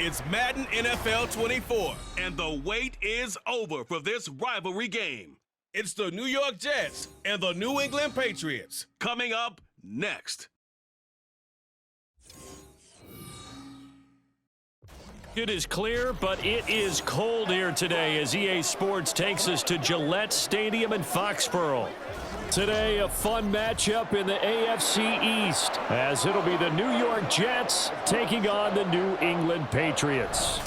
It's Madden NFL 24, and the wait is over for this rivalry game. It's the New York Jets and the New England Patriots. Coming up next. It is clear, but it is cold here today as EA Sports takes us to Gillette Stadium in Foxborough. Today, a fun matchup in the AFC East, as it'll be the New York Jets taking on the New England Patriots.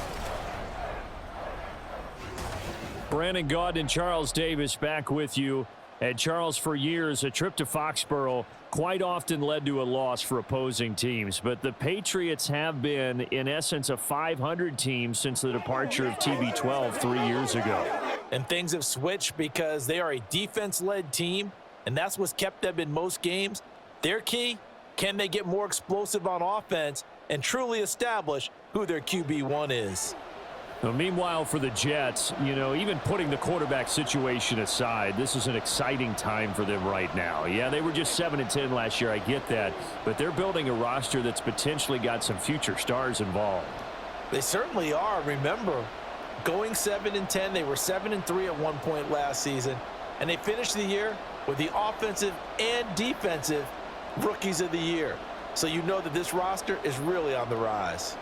Brandon Gaudin and Charles Davis back with you. And Charles, for years, a trip to Foxborough quite often led to a loss for opposing teams. But the Patriots have been, in essence, a 500 team since the departure of TB12 3 years ago. And things have switched because they are a defense-led team, and that's what's kept them in most games. Their key, can they get more explosive on offense and truly establish who their QB1 is? Well, meanwhile, for the Jets, you know, even putting the quarterback situation aside, this is an exciting time for them right now. Yeah, they were just 7-10 last year, I get that, but they're building a roster that's potentially got some future stars involved. They certainly are. Remember, going 7-10, they were 7-3 at one point last season, and they finished the year with the offensive and defensive rookies of the year. So you know that this roster is really on the rise.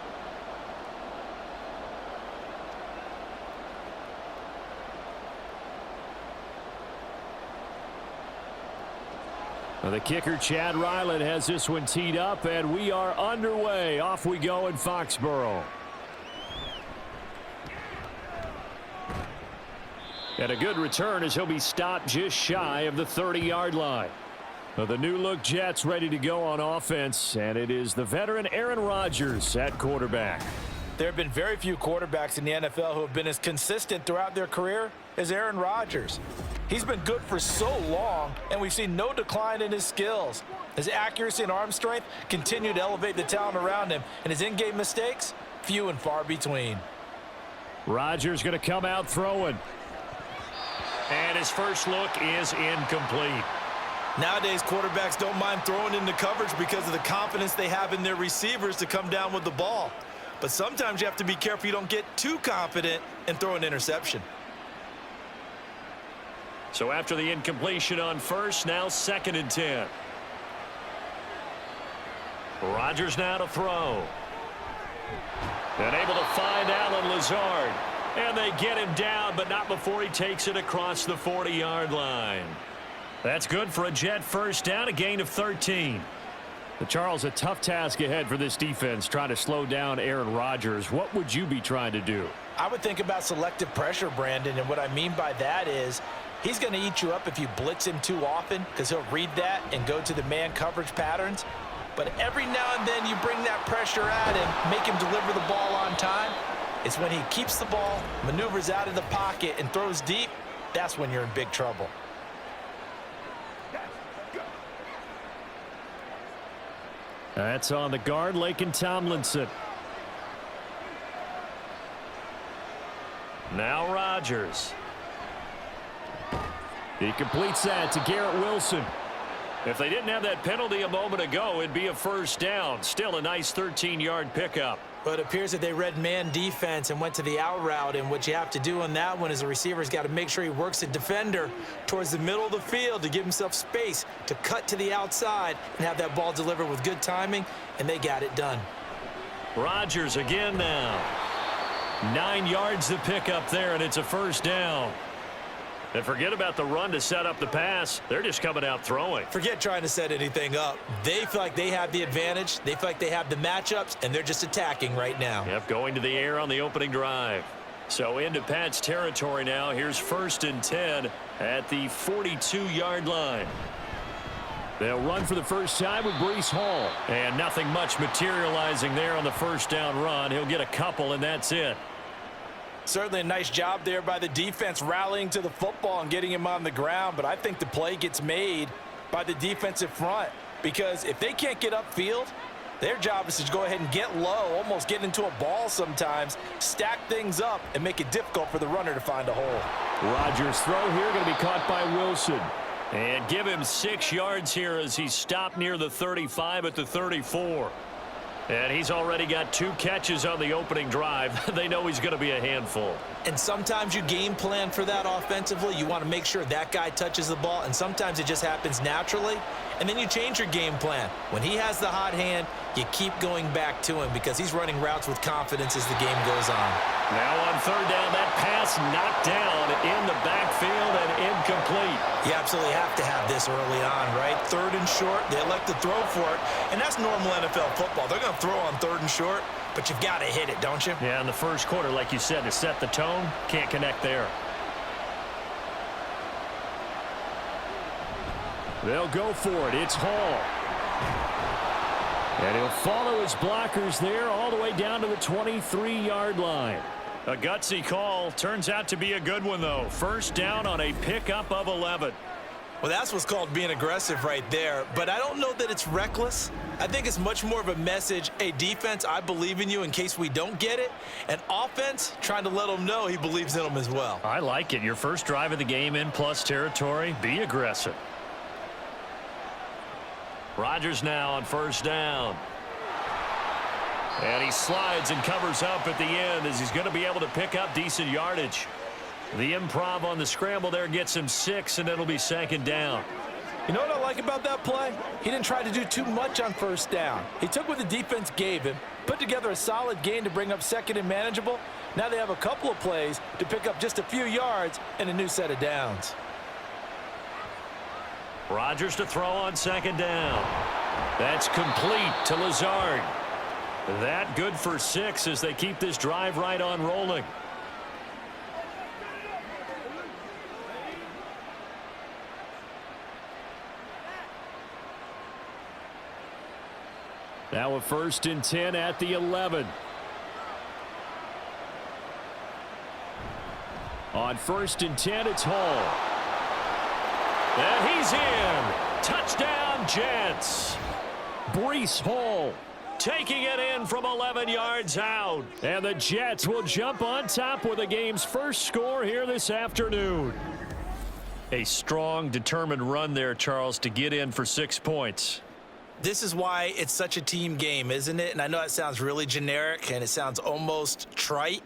Well, the kicker, Chad Ryland, has this one teed up, and we are underway. Off we go in Foxborough. And a good return as he'll be stopped just shy of the 30-yard line. Well, the new-look Jets ready to go on offense, and it is the veteran Aaron Rodgers at quarterback. There have been very few quarterbacks in the NFL who have been as consistent throughout their career as Aaron Rodgers. He's been good for so long, and we've seen no decline in his skills. His accuracy and arm strength continue to elevate the talent around him, and his in-game mistakes, few and far between. Rodgers going to come out throwing. And his first look is incomplete. Nowadays, quarterbacks don't mind throwing into coverage because of the confidence they have in their receivers to come down with the ball. But sometimes you have to be careful you don't get too confident and throw an interception. So after the incompletion on first, now 2nd and 10. Rodgers now to throw. And able to find Allen Lazard. And they get him down, but not before he takes it across the 40-yard line. That's good for a Jet first down, a gain of 13. But Charles, a tough task ahead for this defense, trying to slow down Aaron Rodgers. What would you be trying to do? I would think about selective pressure, Brandon, and what I mean by that is he's going to eat you up if you blitz him too often because he'll read that and go to the man coverage patterns. But every now and then you bring that pressure at him, make him deliver the ball on time. It's when he keeps the ball, maneuvers out of the pocket, and throws deep, that's when you're in big trouble. That's on the guard, Laken Tomlinson. Now Rodgers. He completes that to Garrett Wilson. If they didn't have that penalty a moment ago, it'd be a first down. Still a nice 13-yard pickup. But it appears that they read man defense and went to the out route, and what you have to do on that one is the receiver's got to make sure he works the defender towards the middle of the field to give himself space to cut to the outside and have that ball delivered with good timing, and they got it done. Rodgers again now. 9 yards to pick up there, and it's a first down. And forget about the run to set up the pass. They're just coming out throwing. Forget trying to set anything up. They feel like they have the advantage. They feel like they have the matchups, and they're just attacking right now. Yep, going to the air on the opening drive. So into Pat's territory now. Here's 1st and 10 at the 42-yard line. They'll run for the first time with Breece Hall. And nothing much materializing there on the first down run. He'll get a couple, and that's it. Certainly a nice job there by the defense rallying to the football and getting him on the ground, but I think the play gets made by the defensive front because if they can't get upfield, their job is to go ahead and get low, almost get into a ball sometimes, stack things up, and make it difficult for the runner to find a hole. Rodgers' throw here going to be caught by Wilson. And give him 6 yards here as he's stopped near the 35 at the 34. And he's already got 2 catches on the opening drive. They know he's going to be a handful. And sometimes you game plan for that offensively. You want to make sure that guy touches the ball, and sometimes it just happens naturally. And then you change your game plan. When he has the hot hand, you keep going back to him because he's running routes with confidence as the game goes on. Now on 3rd down, that pass knocked down in the backfield and incomplete. You absolutely have to have this early on, right? 3rd and short, they elect to throw for it, and that's normal NFL football. They're going to throw on 3rd and short, but you've got to hit it, don't you? Yeah, in the first quarter, like you said, to set the tone, can't connect there. They'll go for it. It's Hall. And he'll follow his blockers there all the way down to the 23-yard line. A gutsy call. Turns out to be a good one, though. 1st down on a pickup of 11. Well, that's what's called being aggressive right there. But I don't know that it's reckless. I think it's much more of a message. Hey, defense, I believe in you in case we don't get it. And offense, trying to let them know he believes in them as well. I like it. Your first drive of the game in plus territory. Be aggressive. Rodgers now on 1st down. And he slides and covers up at the end as he's going to be able to pick up decent yardage. The improv on the scramble there gets him 6, and it'll be 2nd down. You know what I like about that play? He didn't try to do too much on 1st down. He took what the defense gave him, put together a solid gain to bring up 2nd and manageable. Now they have a couple of plays to pick up just a few yards and a new set of downs. Rodgers to throw on 2nd down. That's complete to Lazard. That good for 6 as they keep this drive right on rolling. Now a 1st and 10 at the 11. On 1st and 10, it's Hall. And he's in. Touchdown, Jets. Breece Hall taking it in from 11 yards out. And the Jets will jump on top with the game's first score here this afternoon. A strong, determined run there, Charles, to get in for 6 points. This is why it's such a team game, isn't it? And I know it sounds really generic and it sounds almost trite,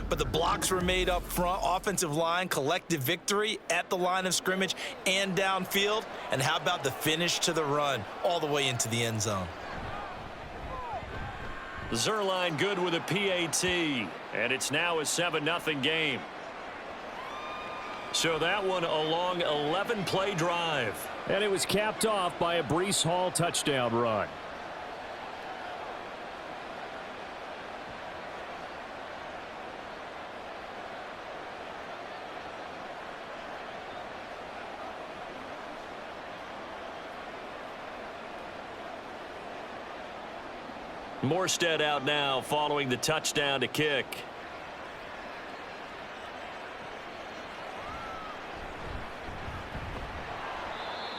but the blocks were made up front, offensive line, collective victory at the line of scrimmage and downfield. And how about the finish to the run all the way into the end zone? Zerline good with a PAT, and it's now a 7-0 game. So that one a long 11-play drive. And it was capped off by a Breece Hall touchdown run. Morstead out now following the touchdown to kick.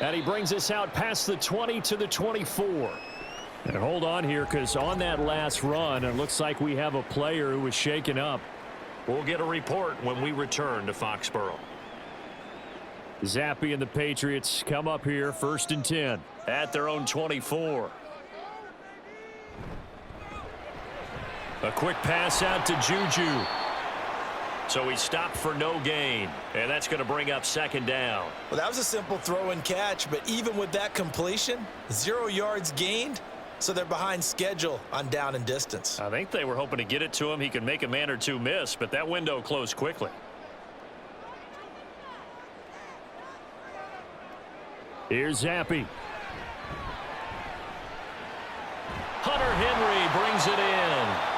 And he brings us out past the 20 to the 24. And hold on here, because on that last run, it looks like we have a player who was shaken up. We'll get a report when we return to Foxborough. Zappe and the Patriots come up here 1st and 10 at their own 24. A quick pass out to Juju. So he stopped for no gain, and that's going to bring up 2nd down. Well, that was a simple throw and catch, but even with that completion, 0 yards gained, so they're behind schedule on down and distance. I think they were hoping to get it to him. He could make a man or two miss, but that window closed quickly. Here's Zappe. Hunter Henry brings it in.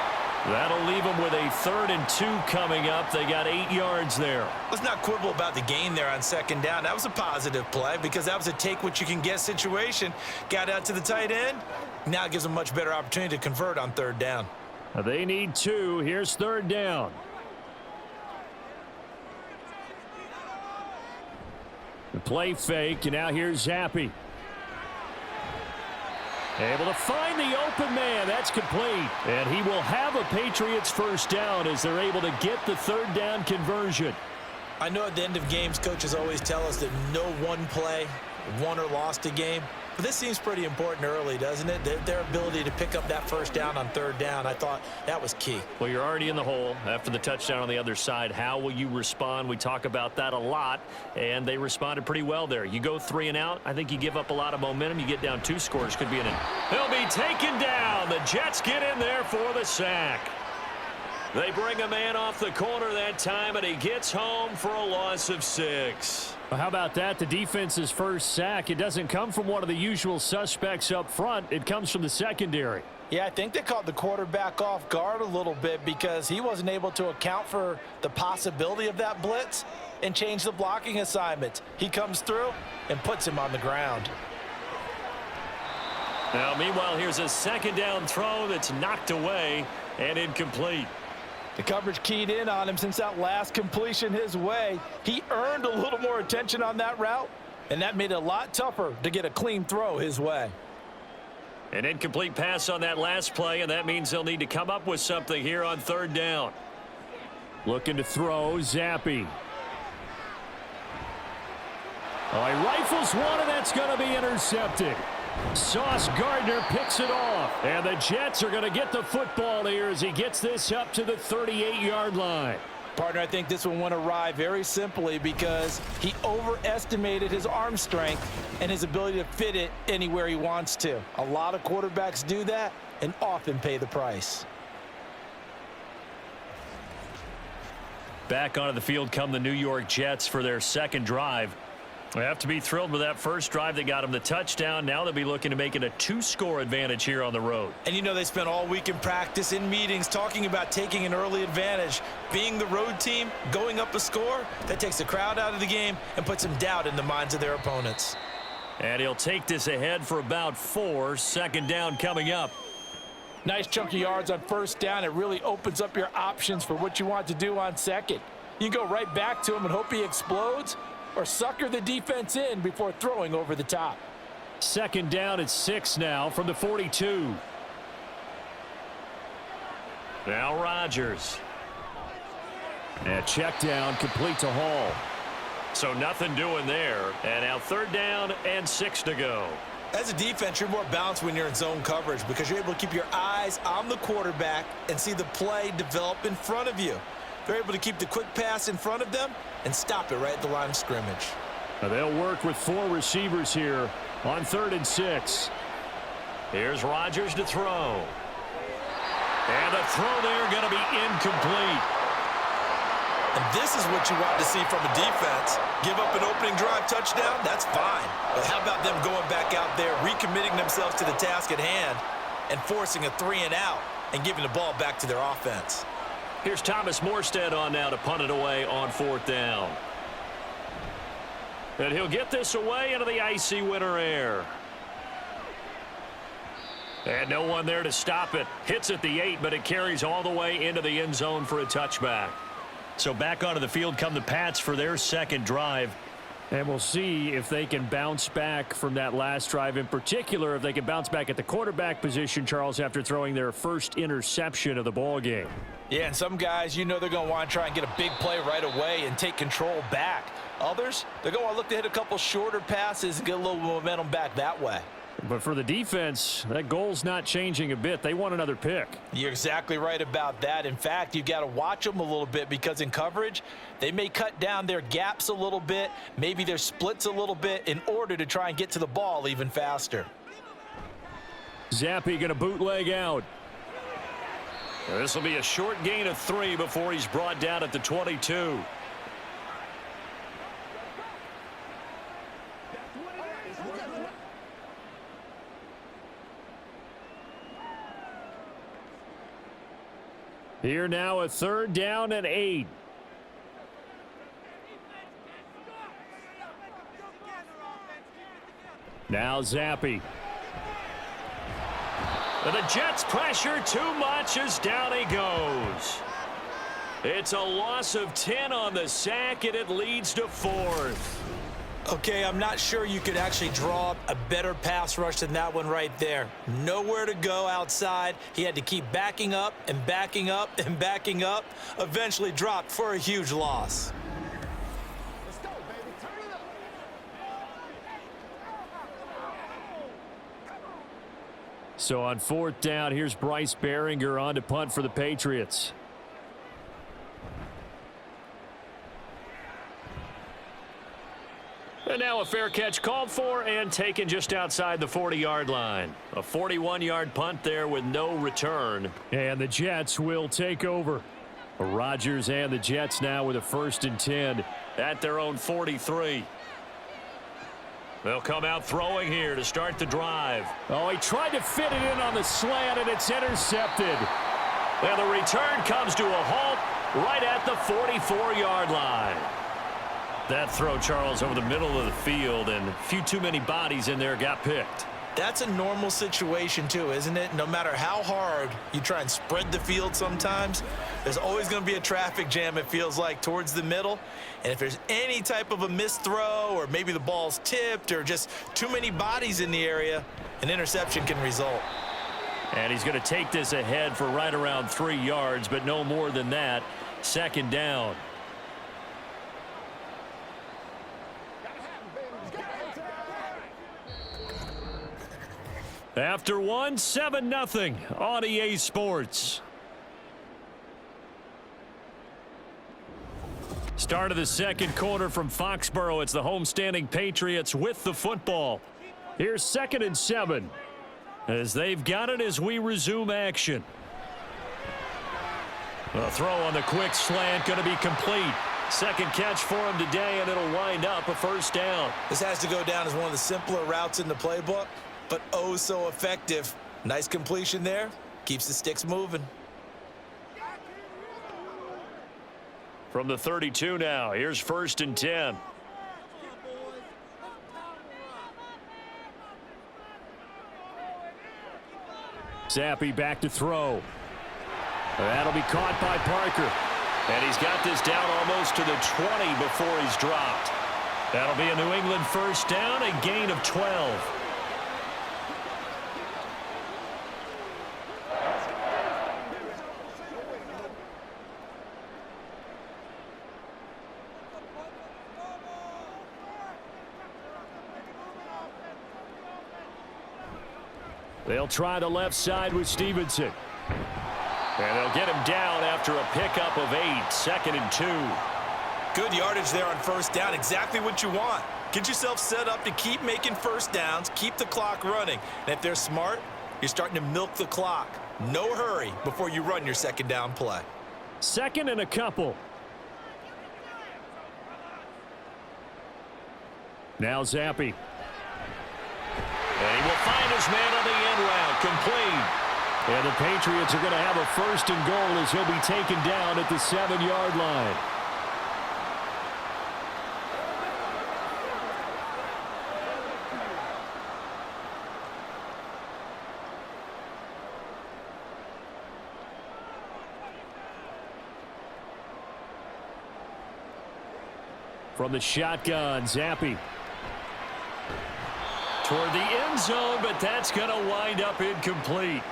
That'll leave them with a 3rd and 2 coming up. They got 8 yards there. Let's not quibble about the gain there on 2nd down. That was a positive play because that was a take-what-you-can-get situation. Got out to the tight end. Now it gives them a much better opportunity to convert on 3rd down. They need 2. Here's 3rd down. The play fake, and now here's Zappe. Able to find the open man. That's complete. And he will have a Patriots 1st down as they're able to get the 3rd down conversion. I know at the end of games, coaches always tell us that no one play won or lost a game. But this seems pretty important early, doesn't it? Their ability to pick up that first down on third down, I thought that was key. Well, you're already in the hole after the touchdown on the other side. How will you respond? We talk about that a lot, and they responded pretty well there. You go 3 and out. I think you give up a lot of momentum. You get down 2 scores. Could be He'll be taken down. The Jets get in there for the sack. They bring a man off the corner that time, and he gets home for a loss of 6. Well, how about that? The defense's first sack. It doesn't come from one of the usual suspects up front. It comes from the secondary. Yeah, I think they caught the quarterback off guard a little bit because he wasn't able to account for the possibility of that blitz and change the blocking assignments. He comes through and puts him on the ground. Now, meanwhile, here's a second down throw that's knocked away and incomplete. The coverage keyed in on him since that last completion his way. He earned a little more attention on that route, and that made it a lot tougher to get a clean throw his way. An incomplete pass on that last play, and that means they'll need to come up with something here on third down. Looking to throw, Zappi. Oh, he rifles one, and that's going to be intercepted. Sauce Gardner picks it off, and the Jets are going to get the football here as he gets this up to the 38-yard line. Partner, I think this one went awry very simply because he overestimated his arm strength and his ability to fit it anywhere he wants to. A lot of quarterbacks do that and often pay the price. Back onto the field come the New York Jets for their second drive. They have to be thrilled with that first drive that got them the touchdown. Now they'll be looking to make it a 2-score advantage here on the road. And you know they spent all week in practice, in meetings, talking about taking an early advantage. Being the road team, going up a score, that takes the crowd out of the game and puts some doubt in the minds of their opponents. And he'll take this ahead for about 4. Second down coming up. Nice chunk of yards on first down. It really opens up your options for what you want to do on second. You go right back to him and hope he explodes, or sucker the defense in before throwing over the top. Second down at 6 now from the 42. Now Rodgers. And check down, complete to Hall. So nothing doing there. And now third down and 6 to go. As a defense, you're more balanced when you're in zone coverage because you're able to keep your eyes on the quarterback and see the play develop in front of you. They're able to keep the quick pass in front of them and stop it right at the line of scrimmage. Now they'll work with 4 receivers here on 3rd and 6. Here's Rodgers to throw. And the throw there going to be incomplete. And this is what you want to see from a defense. Give up an opening drive touchdown, that's fine. But how about them going back out there, recommitting themselves to the task at hand and forcing a 3 and out and giving the ball back to their offense. Here's Thomas Morstead on now to punt it away on 4th down. And he'll get this away into the icy winter air. And no one there to stop it. Hits at the 8, but it carries all the way into the end zone for a touchback. So back onto the field come the Pats for their second drive. And we'll see if they can bounce back from that last drive. In particular, if they can bounce back at the quarterback position, Charles, after throwing their first interception of the ball game. Yeah, and some guys, you know they're going to want to try and get a big play right away and take control back. Others, they're going to look to hit a couple shorter passes and get a little momentum back that way. But for the defense, that goal's not changing a bit. They want another pick. You're exactly right about that. In fact, you've got to watch them a little bit because in coverage, they may cut down their gaps a little bit, maybe their splits a little bit in order to try and get to the ball even faster. Zappi going to bootleg out. This will be a short gain of 3 before he's brought down at the 22. Here now a 3rd down and 8. Now Zappi. And the Jets pressure too much as down he goes. It's a loss of 10 on the sack, and it leads to 4th. Okay, I'm not sure you could actually draw up a better pass rush than that one right there. Nowhere to go outside. He had to keep backing up and backing up and backing up. Eventually dropped for a huge loss. Let's go, baby. Turn it up. So on 4th down, here's Bryce Behringer on to punt for the Patriots. And now a fair catch called for and taken just outside the 40-yard line. A 41-yard punt there with no return. And the Jets will take over. Rodgers and the Jets now with a 1st and 10 at their own 43. They'll come out throwing here to start the drive. Oh, he tried to fit it in on the slant, and it's intercepted. And the return comes to a halt right at the 44-yard line. That throw, Charles, over the middle of the field, and a few too many bodies in there got picked. That's a normal situation, too, isn't it? No matter how hard you try and spread the field sometimes, there's always going to be a traffic jam, it feels like, towards the middle. And if there's any type of a missed throw or maybe the ball's tipped or just too many bodies in the area, an interception can result. And he's going to take this ahead for right around 3 yards, but no more than that. 2nd down. After one, 7-0 on EA Sports. Start of the 2nd quarter from Foxborough. It's the homestanding Patriots with the football. Here's 2nd and 7 as they've got it as we resume action. A throw on the quick slant going to be complete. 2nd catch for him today, and it'll wind up a 1st down. This has to go down as one of the simpler routes in the playbook, but oh so effective. Nice completion there. Keeps the sticks moving. From the 32 now, here's 1st and 10. Zappi back to throw. That'll be caught by Parker. And he's got this down almost to the 20 before he's dropped. That'll be a New England 1st down, a gain of 12. They'll try the left side with Stevenson. And they'll get him down after a pickup of 8, 2nd and 2. Good yardage there on 1st down. Exactly what you want. Get yourself set up to keep making 1st downs, keep the clock running. And if they're smart, you're starting to milk the clock. No hurry before you run your 2nd down play. 2nd and a couple. Now Zappi. And he will find his man on the end route, complete. And the Patriots are going to have a 1st and goal as he'll be taken down at the 7-yard line. From the shotgun, Zappi. Toward the end zone, but that's going to wind up incomplete.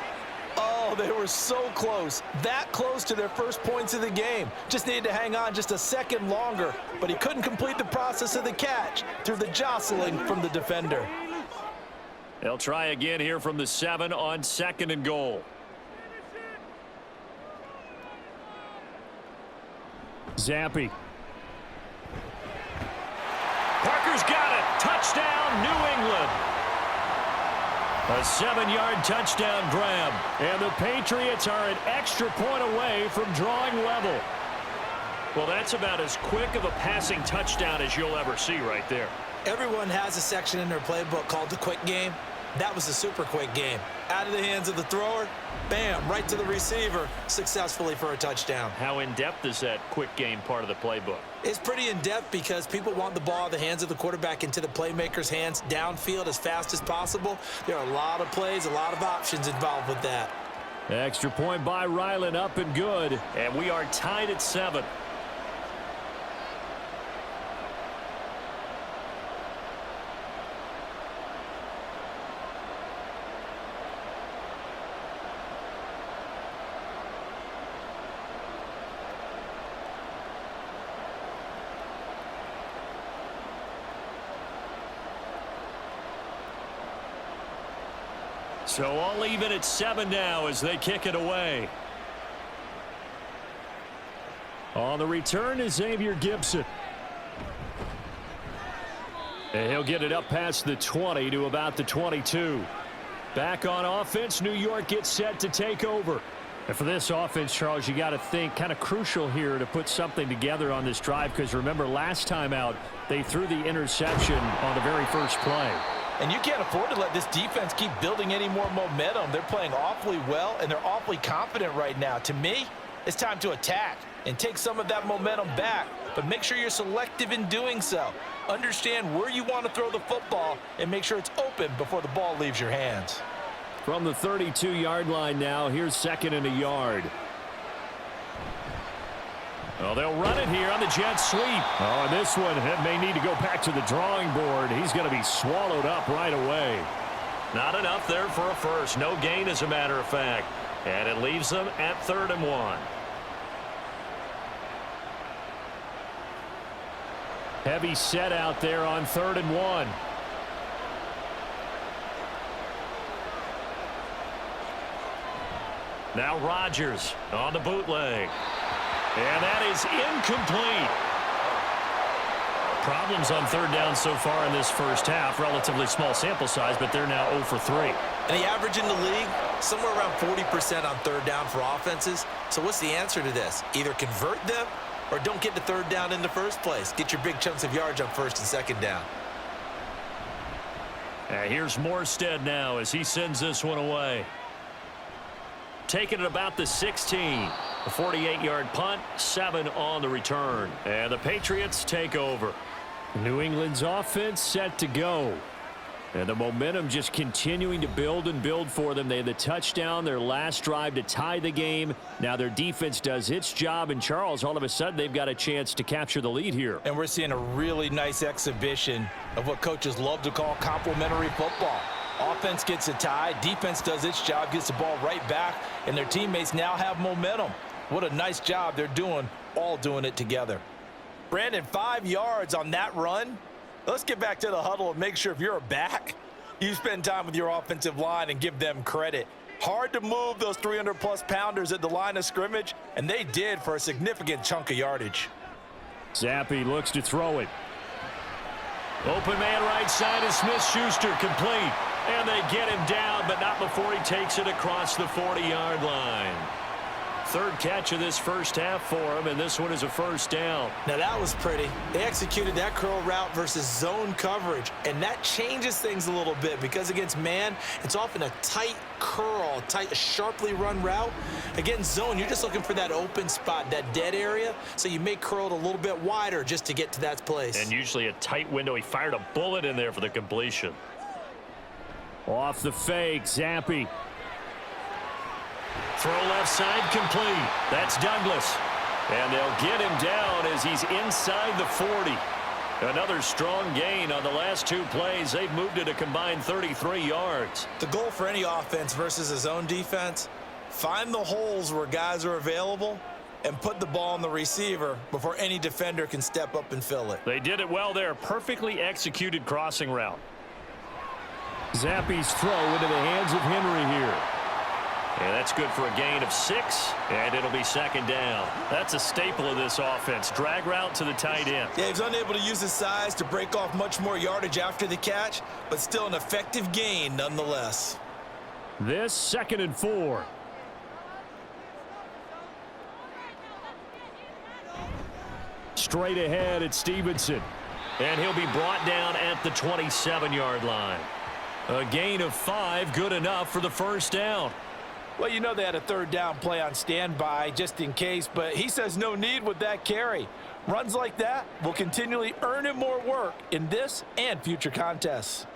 Oh, they were so close. That close to their first points of the game. Just needed to hang on just a second longer, but he couldn't complete the process of the catch through the jostling from the defender. They'll try again here from the 7 on 2nd and goal. Zappi. Parker's got it. Touchdown, New England. A 7-yard touchdown grab. And the Patriots are an extra point away from drawing level. Well, that's about as quick of a passing touchdown as you'll ever see right there. Everyone has a section in their playbook called the quick game. That was a super quick game. Out of the hands of the thrower, bam, right to the receiver, successfully for a touchdown. How in-depth is that quick game part of the playbook? It's pretty in-depth because people want the ball in the hands of the quarterback into the playmaker's hands downfield as fast as possible. There are a lot of plays, a lot of options involved with that. Extra point by Ryland, up and good. And we are tied at 7. So all even at 7 now as they kick it away. On the return is Xavier Gibson. And he'll get it up past the 20 to about the 22. Back on offense, New York gets set to take over. And for this offense, Charles, you got to think kind of crucial here to put something together on this drive, because remember last time out they threw the interception on the very first play. And you can't afford to let this defense keep building any more momentum. They're playing awfully well, and they're awfully confident right now. To me, it's time to attack and take some of that momentum back, but make sure you're selective in doing so. Understand where you want to throw the football and make sure it's open before the ball leaves your hands. From the 32-yard line now, here's 2nd and a yard. Well, they'll run it here on the jet sweep. Oh, and this one may need to go back to the drawing board. He's going to be swallowed up right away. Not enough there for a first. No gain, as a matter of fact. And it leaves them at 3rd and 1. Heavy set out there on 3rd and 1. Now Rodgers on the bootleg. And that is incomplete. Problems on 3rd down so far in this first half. Relatively small sample size, but they're now 0 for 3. And the average in the league, somewhere around 40% on 3rd down for offenses. So what's the answer to this? Either convert them or don't get to 3rd down in the first place. Get your big chunks of yards on 1st and 2nd down. And here's Morstead now as he sends this one away. Taking it about the 16. A 48-yard punt, 7 on the return. And the Patriots take over. New England's offense set to go. And the momentum just continuing to build and build for them. They had the touchdown, their last drive to tie the game. Now their defense does its job. And Charles, all of a sudden, they've got a chance to capture the lead here. And we're seeing a really nice exhibition of what coaches love to call complementary football. Offense gets a tie, defense does its job, gets the ball right back, and their teammates now have momentum. What a nice job they're doing, all doing it together. Brandon, 5 yards on that run. Let's get back to the huddle and make sure if you're a back, you spend time with your offensive line and give them credit. Hard to move those 300-plus pounders at the line of scrimmage, and they did for a significant chunk of yardage. Zappi looks to throw it. Open man right side is Smith-Schuster, complete. And they get him down, but not before he takes it across the 40-yard line. 3rd catch of this first half for him, and this one is a 1st down. Now that was pretty. They executed that curl route versus zone coverage, and that changes things a little bit because against man, it's often a tight curl, sharply run route. Against zone, you're just looking for that open spot, that dead area, so you may curl it a little bit wider just to get to that place. And usually a tight window. He fired a bullet in there for the completion. Off the fake, Zappi. Throw left side, complete. That's Douglas. And they'll get him down as he's inside the 40. Another strong gain on the last 2 plays. They've moved it a combined 33 yards. The goal for any offense versus a zone defense, find the holes where guys are available and put the ball on the receiver before any defender can step up and fill it. They did it well there. Perfectly executed crossing route. Zappi's throw into the hands of Henry here. And that's good for a gain of 6, and it'll be 2nd down. That's a staple of this offense. Drag route to the tight end. Yeah, he's unable to use his size to break off much more yardage after the catch, but still an effective gain nonetheless. This 2nd and 4. Straight ahead at Stevenson. And he'll be brought down at the 27-yard line. A gain of 5, good enough for the 1st down. Well, you know they had a 3rd down play on standby just in case, but he says no need with that carry. Runs like that will continually earn him more work in this and future contests.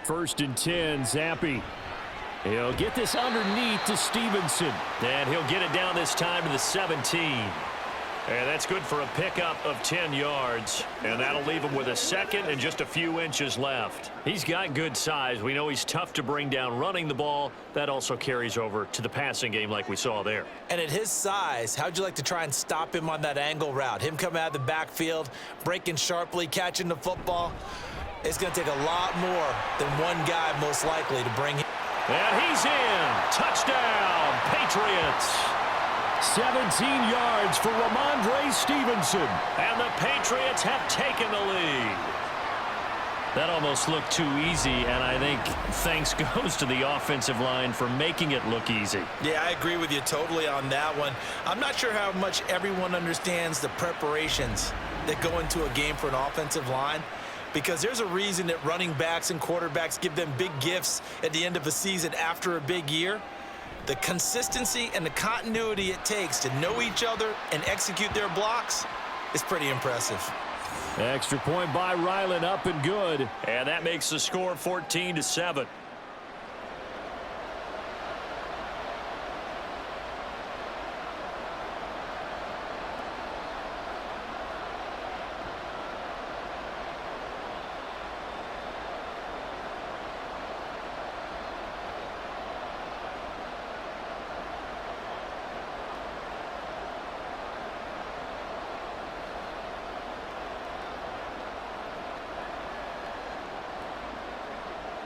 1st and 10, Zappi. He'll get this underneath to Stevenson. And he'll get it down this time to the 17. And that's good for a pickup of 10 yards. And that'll leave him with a 2nd and just a few inches left. He's got good size. We know he's tough to bring down running the ball. That also carries over to the passing game like we saw there. And at his size, how'd you like to try and stop him on that angle route? Him coming out of the backfield, breaking sharply, catching the football. It's going to take a lot more than one guy, most likely, to bring him. And he's in. Touchdown, Patriots. 17 yards for Ramondre Stevenson. And the Patriots have taken the lead. That almost looked too easy, and I think thanks goes to the offensive line for making it look easy. Yeah, I agree with you totally on that one. I'm not sure how much everyone understands the preparations that go into a game for an offensive line, because there's a reason that running backs and quarterbacks give them big gifts at the end of a season after a big year. The consistency and the continuity it takes to know each other and execute their blocks is pretty impressive. Extra point by Ryland, up and good. And that makes the score 14-7.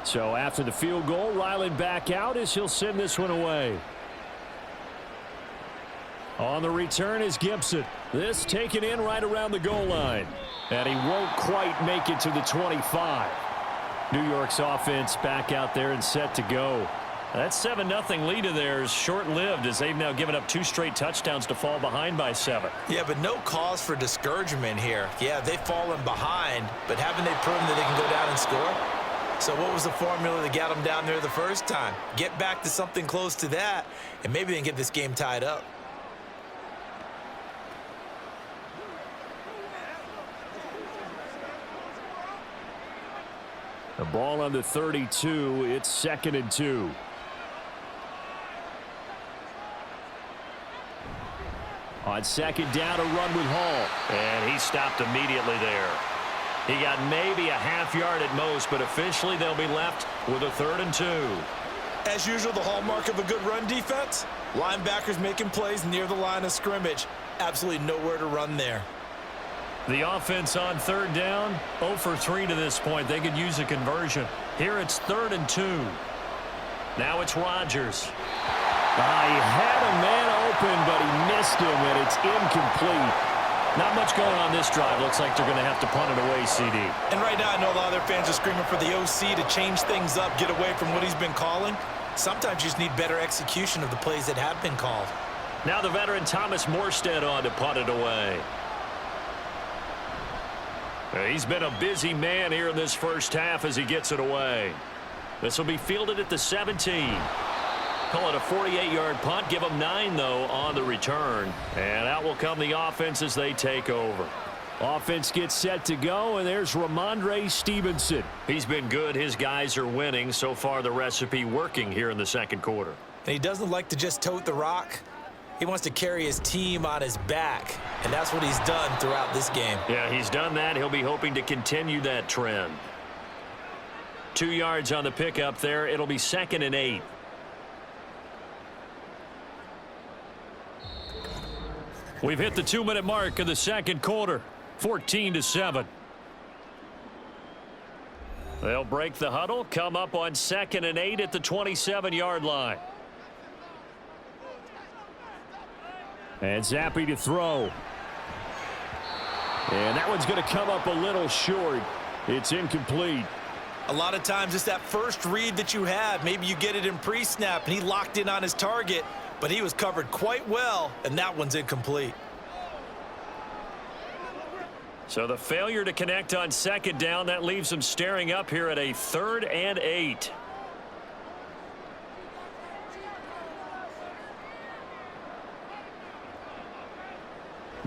So after the field goal, Ryland back out as he'll send this one away. On the return is Gibson. This taken in right around the goal line. And he won't quite make it to the 25. New York's offense back out there and set to go. That 7-0 lead of theirs short-lived as they've now given up 2 straight touchdowns to fall behind by 7. Yeah, but no cause for discouragement here. Yeah, they've fallen behind, but haven't they proven that they can go down and score? So what was the formula that got them down there the first time? Get back to something close to that, and maybe they can get this game tied up. The ball on the 32. It's 2nd and 2. On 2nd down, a run with Hall. And he stopped immediately there. He got maybe a half yard at most, but officially they'll be left with a 3rd and 2. As usual, the hallmark of a good run defense, linebackers making plays near the line of scrimmage. Absolutely nowhere to run there. The offense on 3rd down, 0 for 3 to this point. They could use a conversion. Here it's 3rd and 2. Now it's Rodgers. He had a man open, but he missed him, and it's incomplete. Not much going on this drive. Looks like they're going to have to punt it away, CD. And right now, I know a lot of their fans are screaming for the OC to change things up, get away from what he's been calling. Sometimes you just need better execution of the plays that have been called. Now the veteran Thomas Morstead on to punt it away. He's been a busy man here in this first half as he gets it away. This will be fielded at the 17. Call it a 48-yard punt. Give them 9, though, on the return. And out will come the offense as they take over. Offense gets set to go, and there's Ramondre Stevenson. He's been good. His guys are winning. So far, the recipe working here in the 2nd quarter. And he doesn't like to just tote the rock. He wants to carry his team on his back, and that's what he's done throughout this game. Yeah, he's done that. He'll be hoping to continue that trend. 2 yards on the pickup there. It'll be 2nd and 8. We've hit the 2-minute mark of the 2nd quarter. 14-7. They'll break the huddle, come up on 2nd and 8 at the 27-yard line. And Zappi to throw. And that one's going to come up a little short. It's incomplete. A lot of times it's that first read that you have. Maybe you get it in pre-snap, and he locked in on his target, but he was covered quite well, and that one's incomplete. So the failure to connect on 2nd down, that leaves him staring up here at a 3rd and 8.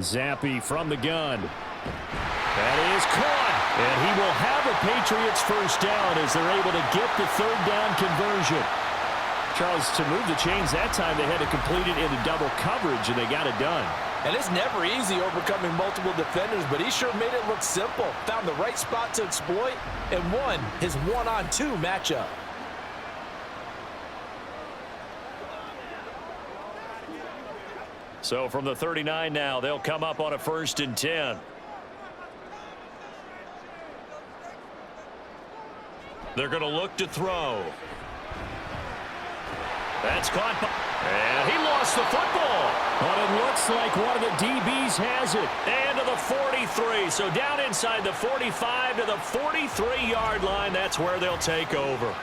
Zappi from the gun. That is caught. And he will have a Patriots first down as they're able to get the 3rd down conversion. Charles, to move the chains that time, they had to complete it into double coverage, and they got it done. And it's never easy overcoming multiple defenders, but he sure made it look simple. Found the right spot to exploit and won his 1-on-2 matchup. So from the 39 now, they'll come up on a 1st and 10. They're going to look to throw. That's caught by... And he lost the football. But it looks like one of the DBs has it. And to the 43. So down inside the 45 to the 43-yard line. That's where they'll take over.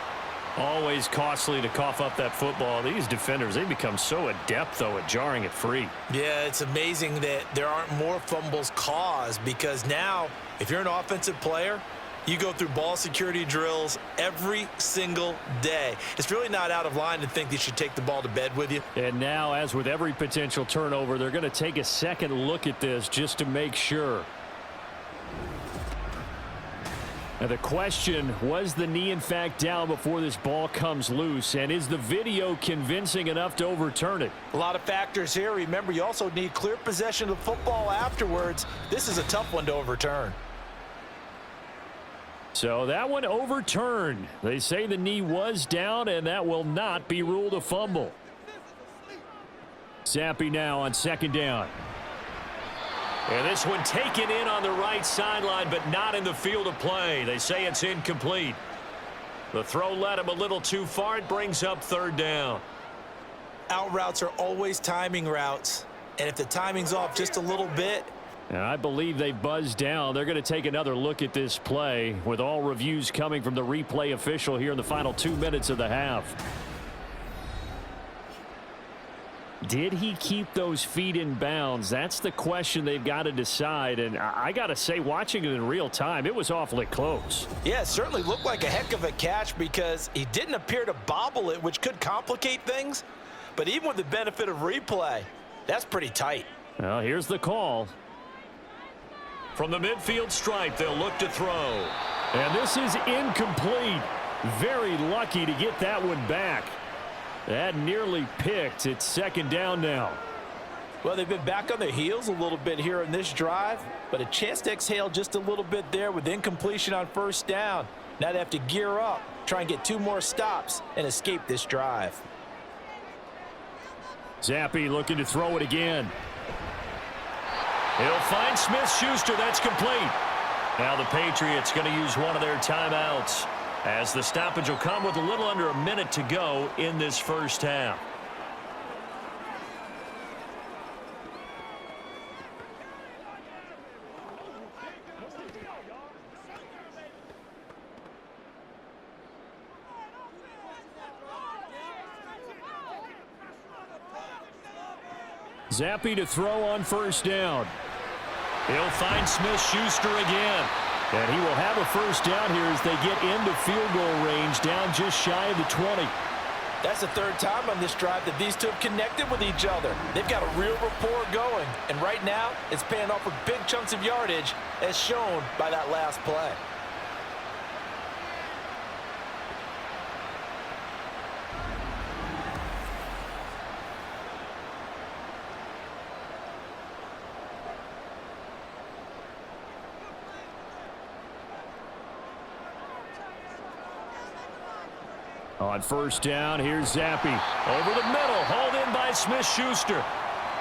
Always costly to cough up that football. These defenders, they become so adept, though, at jarring it free. Yeah, it's amazing that there aren't more fumbles caused, because now, if you're an offensive player, you go through ball security drills every single day. It's really not out of line to think you should take the ball to bed with you. And now, as with every potential turnover, they're going to take a second look at this just to make sure. Now the question, was the knee in fact down before this ball comes loose? And is the video convincing enough to overturn it? A lot of factors here. Remember, you also need clear possession of the football afterwards. This is a tough one to overturn. So that one overturned. They say the knee was down, and that will not be ruled a fumble. Zappi now on second down. And this one taken in on the right sideline, but not in the field of play. They say it's incomplete. The throw led him a little too far. It brings up third down. Out routes are always timing routes. And if the timing's off just a little bit. And I believe they buzzed down. They're going to take another look at this play, with all reviews coming from the replay official here in the final 2 minutes of the half. Did he keep those feet in bounds? That's the question they've got to decide. And I got to say, watching it in real time, it was awfully close. Yeah, it certainly looked like a heck of a catch, because he didn't appear to bobble it, which could complicate things. But even with the benefit of replay, that's pretty tight. Well, here's the call. From the midfield stripe, they'll look to throw. And this is incomplete. Very lucky to get that one back. That nearly picked. It's second down now. Well, they've been back on their heels a little bit here in this drive, but a chance to exhale just a little bit there with incompletion on first down. Now they have to gear up, try and get 2 more stops, and escape this drive. Zappi looking to throw it again. He'll find Smith-Schuster. That's complete. Now the Patriots going to use one of their timeouts, as the stoppage will come with a little under a minute to go in this first half. Zappi to throw on first down. He'll find Smith-Schuster again. And he will have a first down here as they get into field goal range, down just shy of the 20. That's the third time on this drive that these two have connected with each other. They've got a real rapport going. And right now, it's paying off with big chunks of yardage, as shown by that last play. On first down, here's Zappi. Over the middle, hauled in by Smith-Schuster.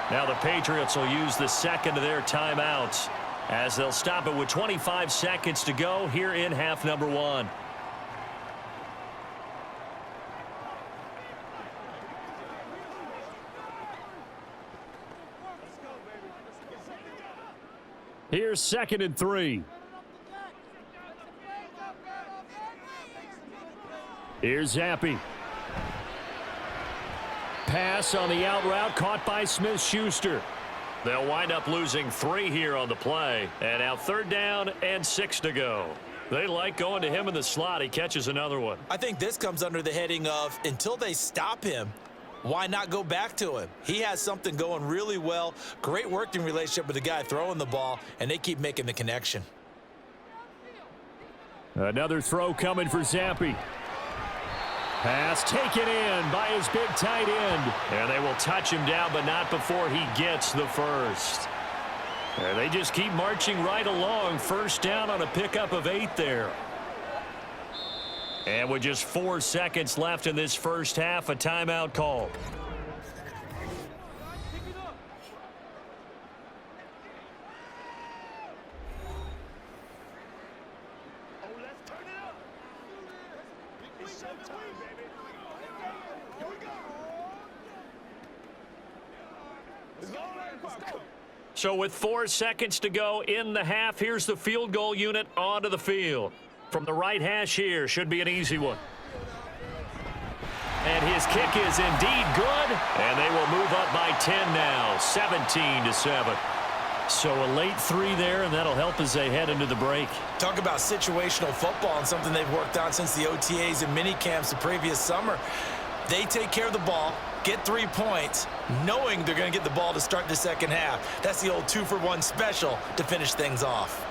Now the Patriots will use the second of their timeouts, as they'll stop it with 25 seconds to go here in half number 1. Here's 2nd and 3. Here's Zappi. Pass on the out route, caught by Smith-Schuster. They'll wind up losing 3 here on the play. And now third down and 6 to go. They like going to him in the slot. He catches another one. I think this comes under the heading of, until they stop him, why not go back to him? He has something going really well. Great working relationship with the guy throwing the ball, and they keep making the connection. Another throw coming for Zappi. Pass taken in by his big tight end. And they will touch him down, but not before he gets the first. And they just keep marching right along. First down on a pickup of 8 there. And with just 4 seconds left in this first half, a timeout call. So with 4 seconds to go in the half, here's the field goal unit onto the field. From the right hash here, should be an easy one. And his kick is indeed good, and they will move up by 10 now, 17-7. So a late 3 there, and that'll help as they head into the break. Talk about situational football and something they've worked on since the OTAs and mini camps the previous summer. They take care of the ball, get 3 points, knowing they're going to get the ball to start the second half. That's the old 2-for-1 special to finish things off.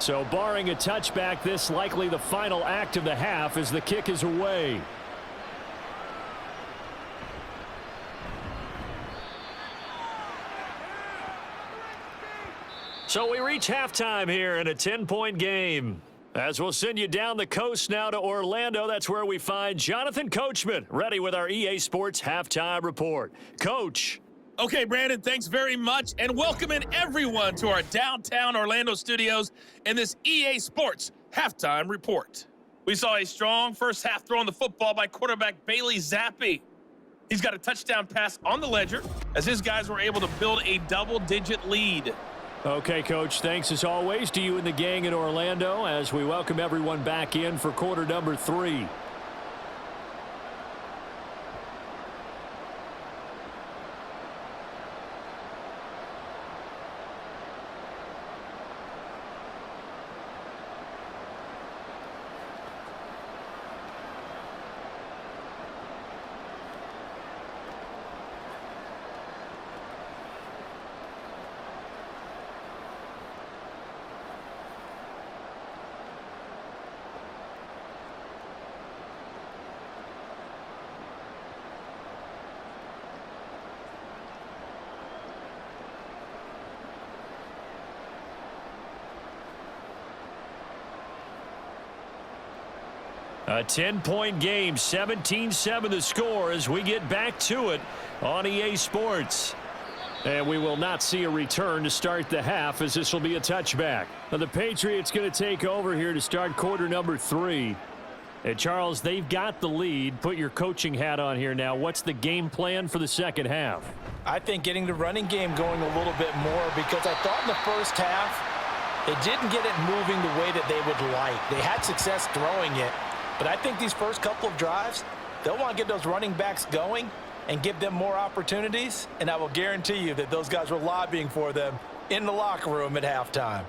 So barring a touchback, this likely the final act of the half as the kick is away. So we reach halftime here in a 10-point game. As we'll send you down the coast now to Orlando, that's where we find Jonathan Coachman, ready with our EA Sports Halftime Report. Coach. Okay, Brandon, thanks very much, and welcoming everyone to our downtown Orlando studios in this EA Sports Halftime Report. We saw a strong first half throw on the football by quarterback Bailey Zappi. He's got a touchdown pass on the ledger as his guys were able to build a double-digit lead. Okay, Coach, thanks as always to you and the gang in Orlando as we welcome everyone back in for quarter number 3. A 10-point game, 17-7 the score as we get back to it on EA Sports. And we will not see a return to start the half as this will be a touchback. Now the Patriots going to take over here to start quarter number 3. And Charles, they've got the lead. Put your coaching hat on here now. What's the game plan for the second half? I think getting the running game going a little bit more because I thought in the first half they didn't get it moving the way that they would like. They had success throwing it. But I think these first couple of drives, they'll want to get those running backs going and give them more opportunities. And I will guarantee you that those guys were lobbying for them in the locker room at halftime.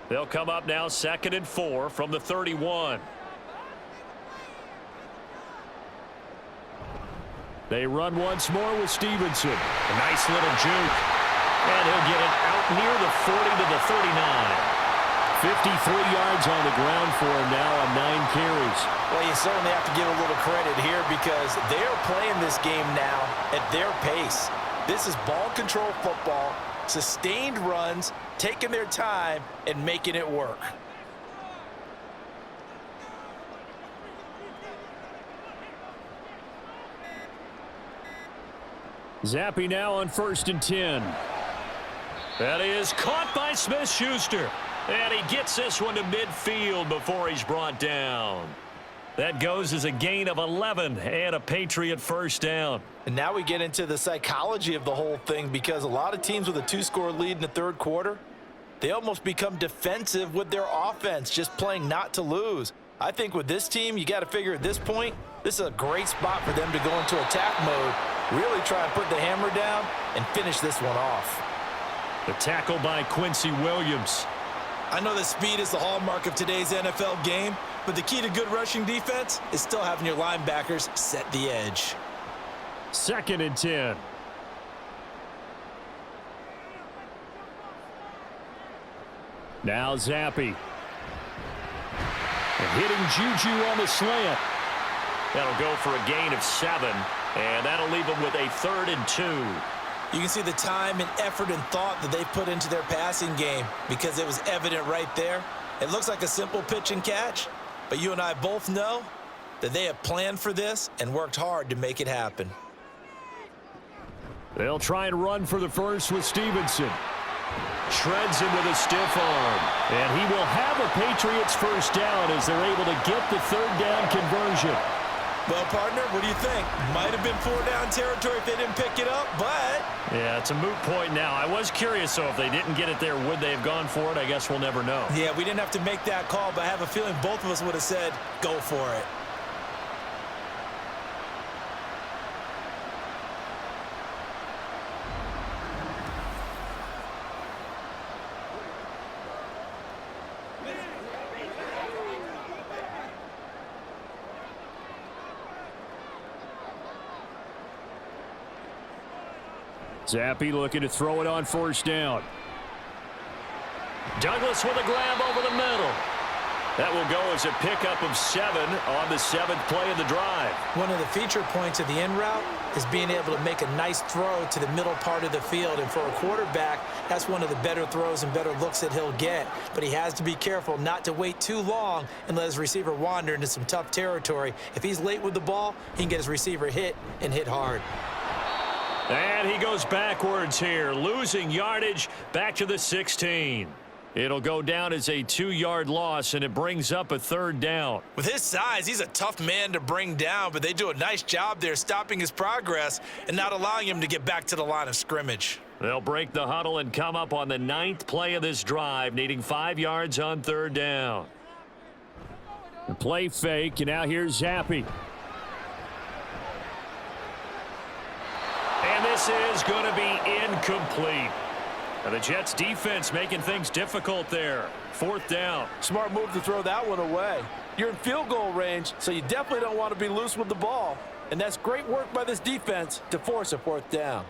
They'll come up now 2nd and 4 from the 31. They run once more with Stevenson. A nice little juke. And he'll get it out near the 40 to the 39. 53 yards on the ground for him now on 9 carries. Well, you certainly have to give a little credit here because they're playing this game now at their pace. This is ball control football, sustained runs, taking their time and making it work. Zappi now on 1st and 10. That is caught by Smith-Schuster. And he gets this one to midfield before he's brought down. That goes as a gain of 11 and a Patriot first down. And now we get into the psychology of the whole thing because a lot of teams with a 2-score lead in the third quarter, they almost become defensive with their offense, just playing not to lose. I think with this team, you got to figure at this point, this is a great spot for them to go into attack mode, really try and put the hammer down and finish this one off. The tackle by Quincy Williams. I know that speed is the hallmark of today's NFL game, but the key to good rushing defense is still having your linebackers set the edge. 2nd and 10. Now Zappi. And hitting Juju on the slant. That'll go for a gain of 7, and that'll leave him with a 3rd and 2. You can see the time and effort and thought that they've put into their passing game because it was evident right there. It looks like a simple pitch and catch, but you and I both know that they have planned for this and worked hard to make it happen. They'll try and run for the first with Stevenson. Shreds him with a stiff arm. And he will have a Patriots first down as they're able to get the third down conversion. Well, partner, what do you think? Might have been 4-down territory if they didn't pick it up, but... Yeah, it's a moot point now. I was curious, though, if they didn't get it there, would they have gone for it? I guess we'll never know. Yeah, we didn't have to make that call, but I have a feeling both of us would have said, go for it. Zappi looking to throw it on first down. Douglas with a grab over the middle. That will go as a pickup of 7 on the 7th play of the drive. One of the feature points of the in route is being able to make a nice throw to the middle part of the field. And for a quarterback, that's one of the better throws and better looks that he'll get. But he has to be careful not to wait too long and let his receiver wander into some tough territory. If he's late with the ball, he can get his receiver hit and hit hard. And he goes backwards here, losing yardage back to the 16. It'll go down as a 2-yard loss, and it brings up a third down. With his size, he's a tough man to bring down, but they do a nice job there stopping his progress and not allowing him to get back to the line of scrimmage. They'll break the huddle and come up on the 9th play of this drive, needing 5 yards on third down. The play fake, and now here's Zappi. And this is going to be incomplete. And the Jets defense making things difficult there. 4th down. Smart move to throw that one away. You're in field goal range, so you definitely don't want to be loose with the ball. And that's great work by this defense to force a 4th down.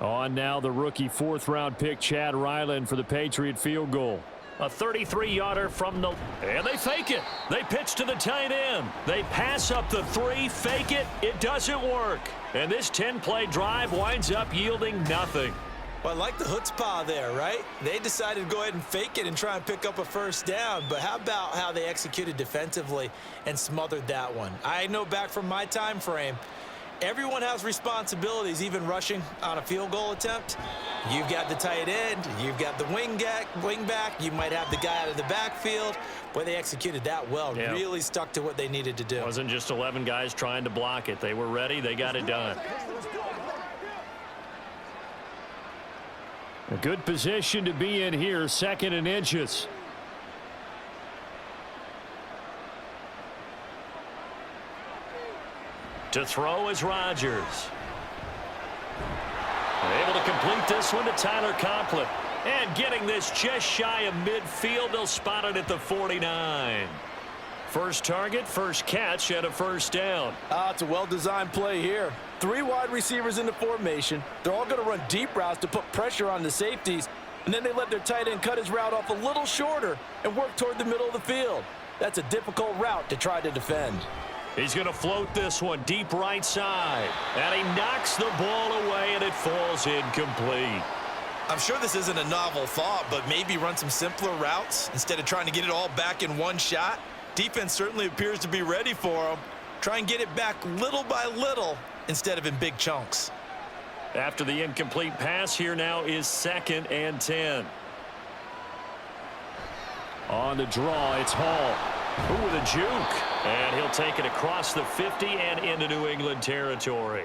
On now the rookie 4th-round pick Chad Ryland for the Patriot field goal. A 33-yarder from the... And they fake it. They pitch to the tight end. They pass up the 3, fake it. It doesn't work. And this 10-play drive winds up yielding nothing. Well, I like the chutzpah there, right? They decided to go ahead and fake it and try and pick up a first down, but how about how they executed defensively and smothered that one? I know back from my time frame, everyone has responsibilities, even rushing on a field goal attempt. You've got the tight end, you've got the wing back, you might have the guy out of the backfield. Boy, they executed that well, yeah. Really stuck to what they needed to do. It wasn't just 11 guys trying to block it. They were ready, they got it done. A good position to be in here, 2nd and inches. To throw is Rodgers. They're able to complete this one to Tyler Conklin. And getting this just shy of midfield, they'll spot it at the 49. First target, first catch, and a first down. It's a well-designed play here. 3 wide receivers in the formation. They're all going to run deep routes to put pressure on the safeties, and then they let their tight end cut his route off a little shorter and work toward the middle of the field. That's a difficult route to try to defend. He's going to float this one deep right side, and he knocks the ball away, and it falls incomplete. I'm sure this isn't a novel thought, but maybe run some simpler routes instead of trying to get it all back in one shot. Defense certainly appears to be ready for them. Try and get it back little by little instead of in big chunks. After the incomplete pass, here now is 2nd and 10. On the draw, it's Hall. Ooh, with a juke. And he'll take it across the 50 and into New England territory.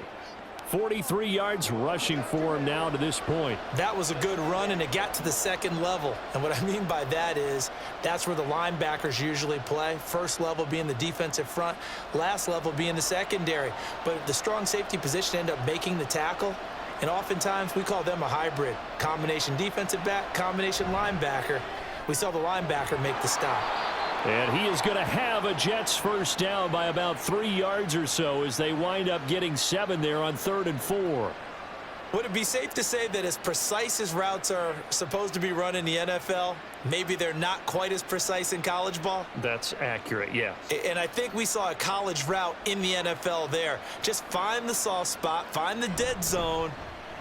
43 yards rushing for him now to this point. That was a good run, and it got to the 2nd level. And what I mean by that is that's where the linebackers usually play. First level being the defensive front, last level being the secondary. But the strong safety position ended up making the tackle, and oftentimes we call them a hybrid. Combination defensive back, combination linebacker. We saw the linebacker make the stop. And he is going to have a Jets first down by about 3 yards or so as they wind up getting 7 there on 3rd and 4. Would it be safe to say that as precise as routes are supposed to be run in the NFL, maybe they're not quite as precise in college ball? That's accurate, yeah. And I think we saw a college route in the NFL there. Just find the soft spot, find the dead zone,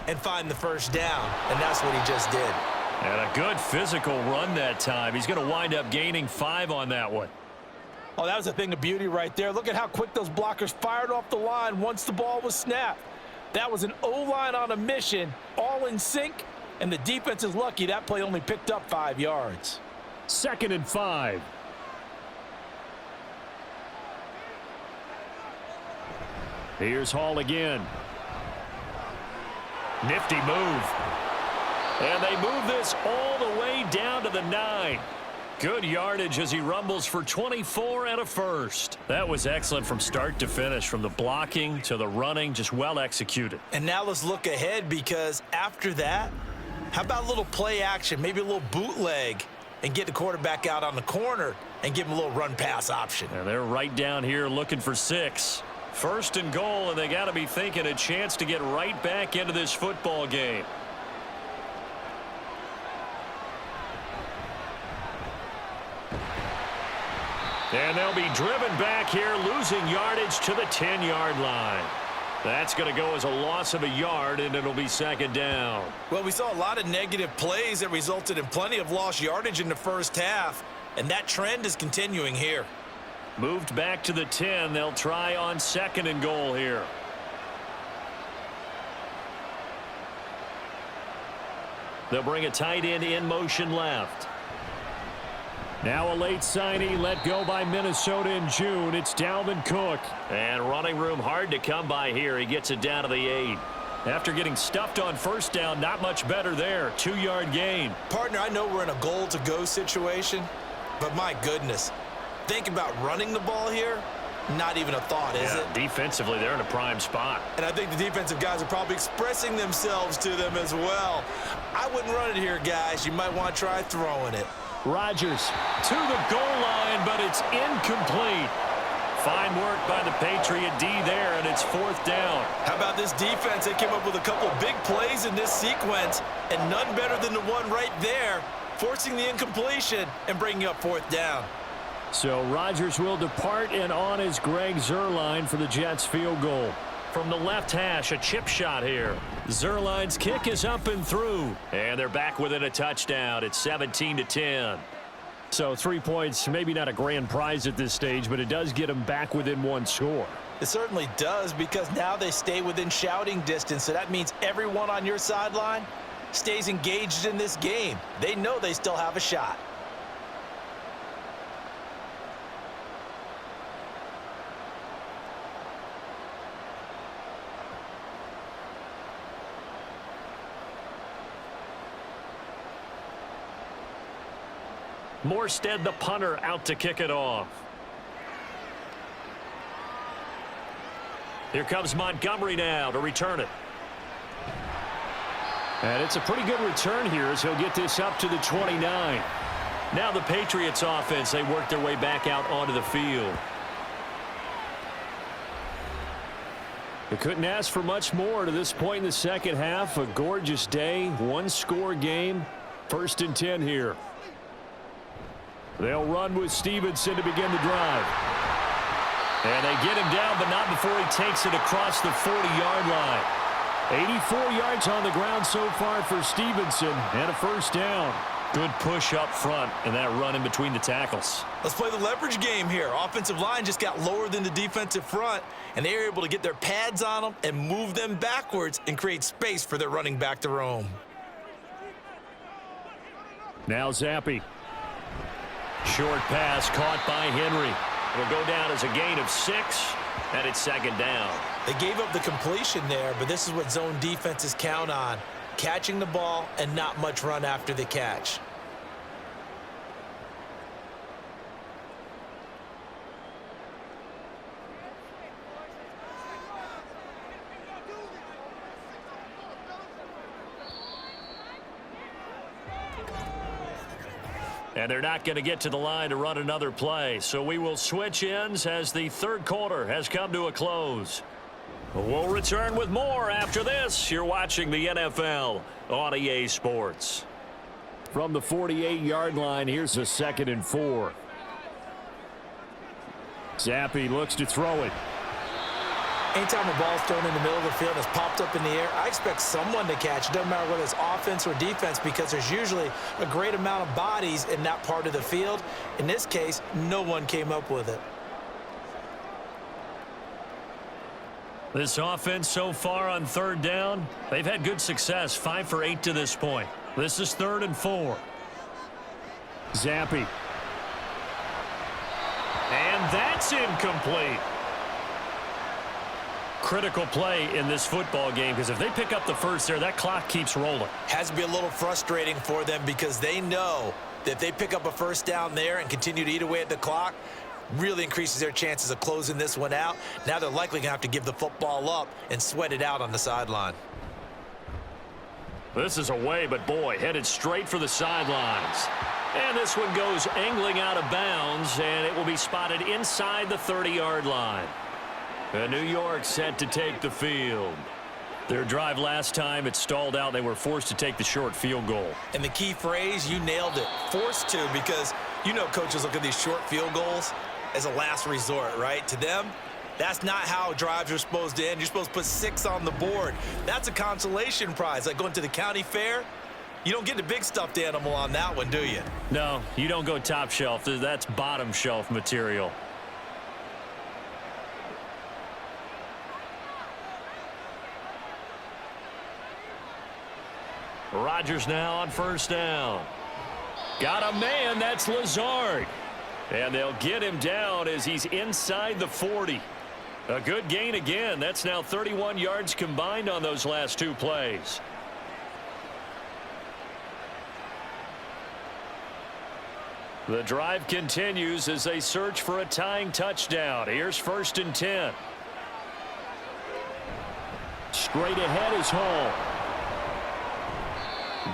and find the first down, and that's what he just did. And a good physical run that time. He's going to wind up gaining 5 on that one. Oh, that was a thing of beauty right there. Look at how quick those blockers fired off the line once the ball was snapped. That was an O-line on a mission, all in sync, and the defense is lucky that play only picked up 5 yards. 2nd and 5. Here's Hall again. Nifty move. And they move this all the way down to the 9. Good yardage as he rumbles for 24 and a first. That was excellent from start to finish, from the blocking to the running, just well executed. And now let's look ahead, because after that, how about a little play action, maybe a little bootleg, and get the quarterback out on the corner and give him a little run-pass option. And they're right down here looking for 6. 1st and goal, and they got to be thinking a chance to get right back into this football game. And they'll be driven back here, losing yardage to the 10-yard line. That's going to go as a loss of a yard, and it'll be 2nd down. Well, we saw a lot of negative plays that resulted in plenty of lost yardage in the first half, and that trend is continuing here. Moved back to the 10. They'll try on 2nd and goal here. They'll bring a tight end in motion left. Now a late signee let go by Minnesota in June. It's Dalvin Cook. And running room hard to come by here. He gets it down to the 8. After getting stuffed on 1st down, not much better there. 2-yard gain. Partner, I know we're in a goal-to-go situation, but my goodness, think about running the ball here. Not even a thought, is it? Defensively, they're in a prime spot. And I think the defensive guys are probably expressing themselves to them as well. I wouldn't run it here, guys. You might want to try throwing it. Rodgers to the goal line, but it's incomplete. Fine work by the Patriot D there, and it's 4th down. How about this defense? They came up with a couple of big plays in this sequence, and none better than the one right there, forcing the incompletion and bringing up 4th down. So Rodgers will depart, and on is Greg Zuerlein for the Jets field goal. From the left hash, a chip shot here. Zuerlein's kick is up and through. And they're back within a touchdown. It's 17-10. So 3 points, maybe not a grand prize at this stage, but it does get them back within 1 score. It certainly does, because now they stay within shouting distance, so that means everyone on your sideline stays engaged in this game. They know they still have a shot. Morstead, the punter, out to kick it off. Here comes Montgomery now to return it. And it's a pretty good return here as he'll get this up to the 29. Now the Patriots offense, they work their way back out onto the field. They couldn't ask for much more to this point in the second half. A gorgeous day, 1-score game. 1st and 10 here. They'll run with Stevenson to begin the drive. And they get him down, but not before he takes it across the 40-yard line. 84 yards on the ground so far for Stevenson, and a 1st down. Good push up front, and that run in between the tackles. Let's play the leverage game here. Offensive line just got lower than the defensive front, and they were able to get their pads on them and move them backwards and create space for their running back to roam. Now Zappi. Short pass caught by Henry. It'll go down as a gain of 6, and it's 2nd down. They gave up the completion there, but this is what zone defenses count on. Catching the ball and not much run after the catch. And they're not going to get to the line to run another play. So we will switch ends as the 3rd quarter has come to a close. We'll return with more after this. You're watching the NFL on EA Sports. From the 48-yard line, here's a 2nd and 4. Zappi looks to throw it. Anytime a ball's thrown in the middle of the field and it's popped up in the air, I expect someone to catch it. Doesn't matter whether it's offense or defense, because there's usually a great amount of bodies in that part of the field. In this case, no one came up with it. This offense so far on third down, they've had good success, 5 for 8 to this point. This is 3rd and 4. Zappi. And that's incomplete. Critical play in this football game, because if they pick up the first there, that clock keeps rolling. Has to be a little frustrating for them, because they know that if they pick up a first down there and continue to eat away at the clock, really increases their chances of closing this one out. Now they're likely going to have to give the football up and sweat it out on the sideline. This is away, but boy, headed straight for the sidelines. And this one goes angling out of bounds, and it will be spotted inside the 30-yard line. And New York set to take the field. Their drive last time, it stalled out. They were forced to take the short field goal. And the key phrase, you nailed it, forced to, because you know coaches look at these short field goals as a last resort, right? To them, that's not how drives are supposed to end. You're supposed to put 6 on the board. That's a consolation prize. Like going to the county fair, you don't get the big stuffed animal on that one, do you? No, you don't go top shelf. That's bottom shelf material. Rodgers now on first down. Got a man, that's Lazard. And they'll get him down as he's inside the 40. A good gain again. That's now 31 yards combined on those last 2 plays. The drive continues as they search for a tying touchdown. Here's 1st and 10. Straight ahead is Hall.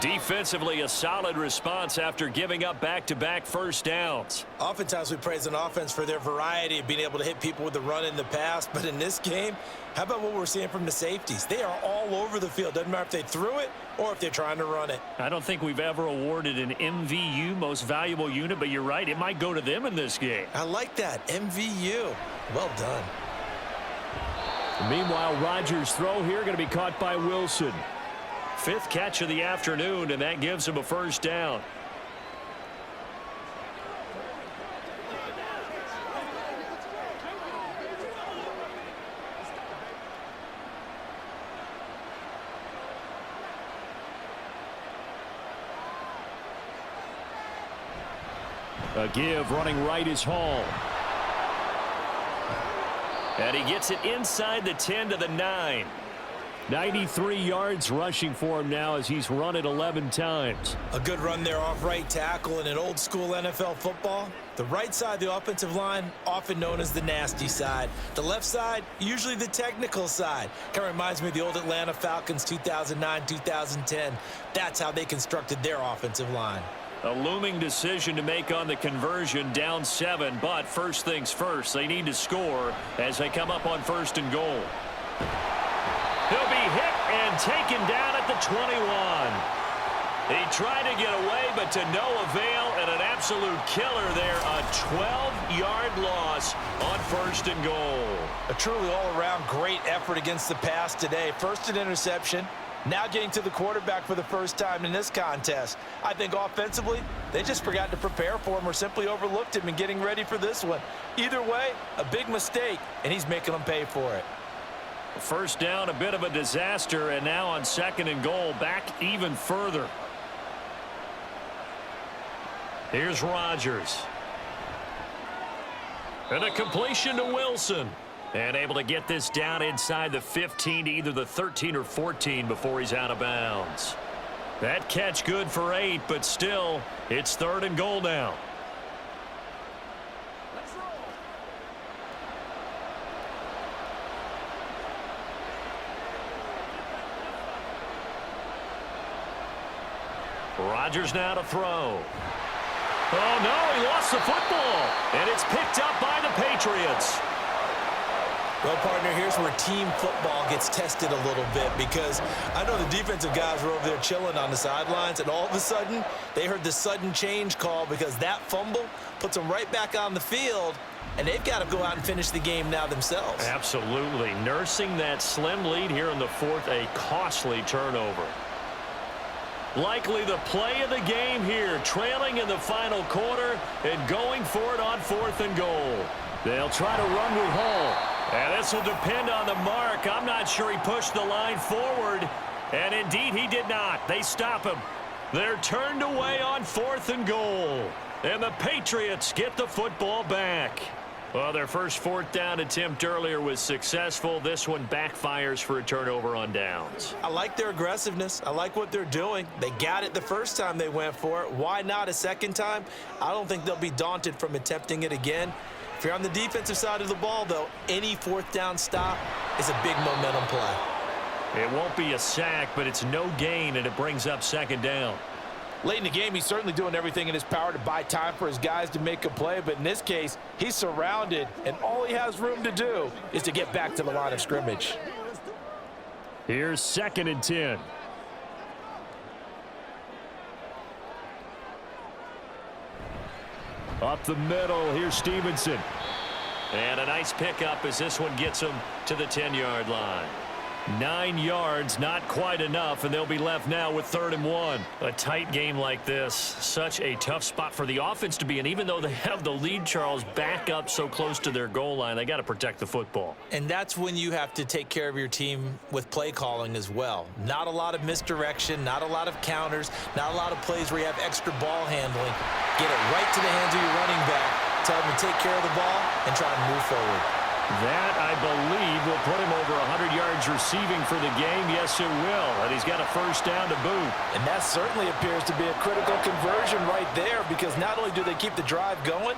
Defensively, a solid response after giving up back-to-back first downs. Oftentimes we praise an offense for their variety of being able to hit people with the run in the pass, but in this game, how about what we're seeing from the safeties? They are all over the field. Doesn't matter if they threw it or if they're trying to run it. I don't think we've ever awarded an MVU, most valuable unit, but you're right, it might go to them in this game. I like that, MVU. Well done. Meanwhile, Rodgers' throw here going to be caught by Wilson. 5th catch of the afternoon, and that gives him a first down. A give, running right is Hall. And he gets it inside the 10 to the 9. 93 yards rushing for him now as he's run it 11 times. A good run there off right tackle in an old school NFL football. The right side of the offensive line, often known as the nasty side. The left side, usually the technical side. Kind of reminds me of the old Atlanta Falcons 2009, 2010. That's how they constructed their offensive line. A looming decision to make on the conversion, down 7, but first things first, they need to score as they come up on 1st and goal. He'll be hit and taken down at the 21. He tried to get away, but to no avail, and an absolute killer there, a 12-yard loss on 1st and goal. A truly all-around great effort against the pass today. First an interception, now getting to the quarterback for the first time in this contest. I think offensively, they just forgot to prepare for him or simply overlooked him in getting ready for this one. Either way, a big mistake, and he's making them pay for it. First down, a bit of a disaster, and now on 2nd and goal, back even further. Here's Rodgers. And a completion to Wilson. And able to get this down inside the 15 to either the 13 or 14 before he's out of bounds. That catch good for 8, but still, it's 3rd and goal now. Rodgers now to throw. Oh, no, he lost the football. And it's picked up by the Patriots. Well, partner, here's where team football gets tested a little bit, because I know the defensive guys were over there chilling on the sidelines, and all of a sudden, they heard the sudden change call because that fumble puts them right back on the field, and they've got to go out and finish the game now themselves. Absolutely. Nursing that slim lead here in the fourth, a costly turnover. Likely the play of the game here, trailing in the final quarter and going for it on 4th and goal. They'll try to run with Hall. And this will depend on the mark. I'm not sure he pushed the line forward. And indeed, he did not. They stop him. They're turned away on 4th and goal. And the Patriots get the football back. Well, their first 4th down attempt earlier was successful. This one backfires for a turnover on downs. I like their aggressiveness. I like what they're doing. They got it the first time they went for it. Why not a second time? I don't think they'll be daunted from attempting it again. If you're on the defensive side of the ball, though, any 4th down stop is a big momentum play. It won't be a sack, but it's no gain, and it brings up 2nd down. Late in the game, he's certainly doing everything in his power to buy time for his guys to make a play, but in this case, he's surrounded, and all he has room to do is to get back to the line of scrimmage. Here's 2nd and 10. Up the middle, here's Stevenson. And a nice pickup as this one gets him to the 10-yard line. 9 yards, not quite enough, and they'll be left now with 3rd and 1. A tight game like this, such a tough spot for the offense to be in. Even though they have the lead, Charles, back up so close to their goal line, they got to protect the football. And that's when you have to take care of your team with play calling as well. Not a lot of misdirection, not a lot of counters, not a lot of plays where you have extra ball handling. Get it right to the hands of your running back, tell them to take care of the ball, and try and move forward. That, I believe, will put him over 100 yards receiving for the game. Yes, it will. And he's got a 1st down to boot. And that certainly appears to be a critical conversion right there, because not only do they keep the drive going,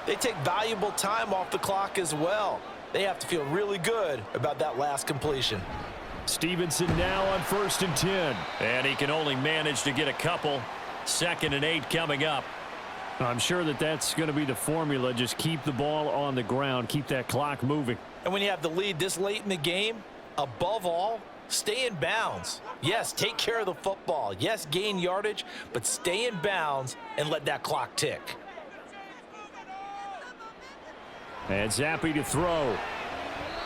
they take valuable time off the clock as well. They have to feel really good about that last completion. Stevenson now on 1st and 10. And he can only manage to get a couple. 2nd and 8 coming up. I'm sure that that's going to be the formula. Just keep the ball on the ground. Keep that clock moving. And when you have the lead this late in the game, above all, stay in bounds. Yes, take care of the football. Yes, gain yardage, but stay in bounds and let that clock tick. And Zappi to throw.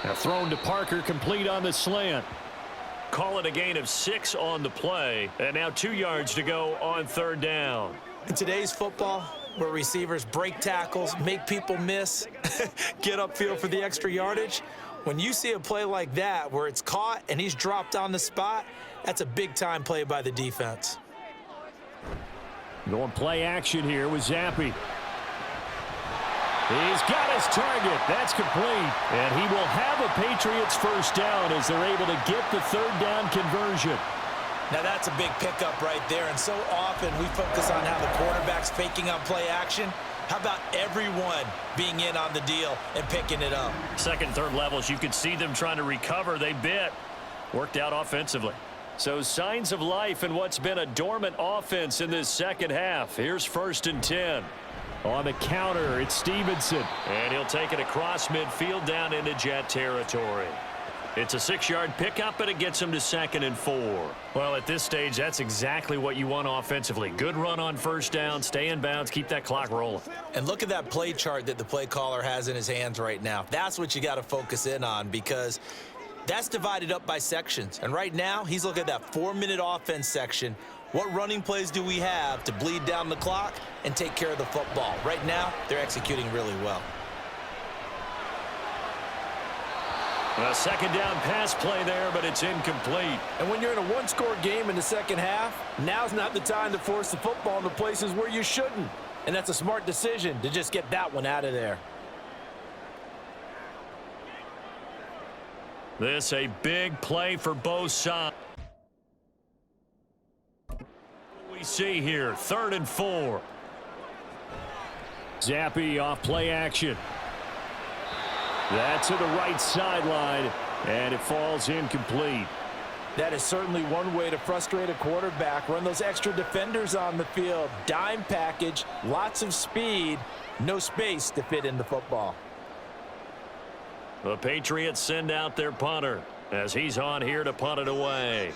Now thrown to Parker, complete on the slant. Call it a gain of 6 on the play. And now 2 yards to go on 3rd down. In today's football, where receivers break tackles, make people miss, get upfield for the extra yardage, when you see a play like that where it's caught and he's dropped on the spot, that's a big-time play by the defense. Going play action here with Zappi. He's got his target. That's complete. And he will have a Patriots 1st down as they're able to get the 3rd down conversion. Now that's a big pickup right there, and so often we focus on how the quarterback's faking on play action. How about everyone being in on the deal and picking it up? 2nd, 3rd levels, you could see them trying to recover. They bit. Worked out offensively. So signs of life in what's been a dormant offense in this 2nd half. Here's 1st and 10. On the counter, it's Stevenson. And he'll take it across midfield down into Jet territory. It's a 6-yard pickup, and it gets him to 2nd and 4. Well, at this stage, that's exactly what you want offensively. Good run on 1st down, stay in bounds, keep that clock rolling. And look at that play chart that the play caller has in his hands right now. That's what you got to focus in on, because that's divided up by sections. And right now, he's looking at that 4-minute offense section. What running plays do we have to bleed down the clock and take care of the football? Right now, they're executing really well. A 2nd down pass play there, but it's incomplete. And when you're in a 1-score game in the 2nd half, now's not the time to force the football into places where you shouldn't. And that's a smart decision to just get that one out of there. This a big play for both sides. We see here, 3rd and 4. Zappi off play action. That's to the right sideline, and it falls incomplete. That is certainly one way to frustrate a quarterback. Run those extra defenders on the field. Dime package, lots of speed, no space to fit in the football. The Patriots send out their punter as he's on here to punt it away.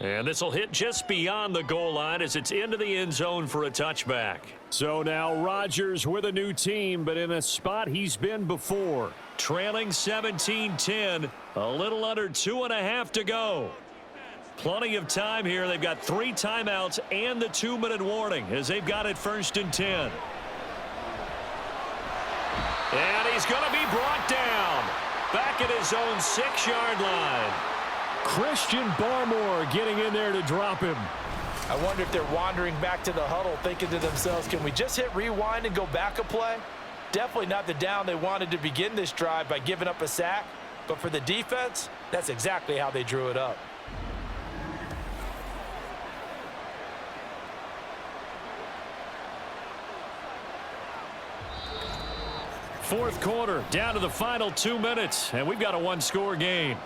And this will hit just beyond the goal line as it's into the end zone for a touchback. So now Rodgers with a new team, but in a spot he's been before. Trailing 17-10, a little under 2.5 to go. Plenty of time here. They've got 3 timeouts and the 2-minute warning as they've got it 1st and 10. And he's going to be brought down back at his own 6-yard line. Christian Barmore getting in there to drop him. I wonder if they're wandering back to the huddle thinking to themselves, can we just hit rewind and go back a play? Definitely not the down they wanted to begin this drive by giving up a sack. But for the defense, that's exactly how they drew it up. Fourth quarter, down to the final 2 minutes, and we've got a 1-score game.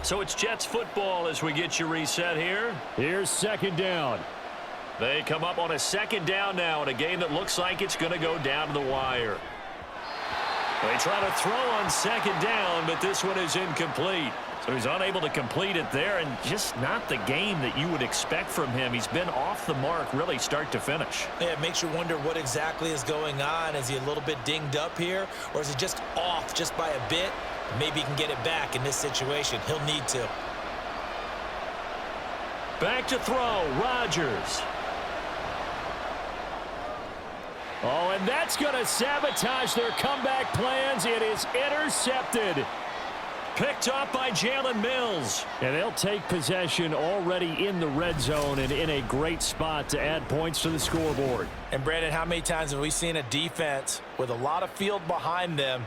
So it's Jets football as we get you reset here. Here's 2nd down. They come up on a 2nd down now in a game that looks like it's going to go down to the wire. They try to throw on 2nd down, but this one is incomplete. So he's unable to complete it there, and just not the game that you would expect from him. He's been off the mark really start to finish. Yeah, it makes you wonder what exactly is going on. Is he a little bit dinged up here, or is he just off just by a bit? Maybe he can get it back in this situation. He'll need to. Back to throw, Rodgers. Oh, and that's going to sabotage their comeback plans. It is intercepted. Picked up by Jalen Mills. And they'll take possession already in the red zone and in a great spot to add points to the scoreboard. And, Brandon, how many times have we seen a defense with a lot of field behind them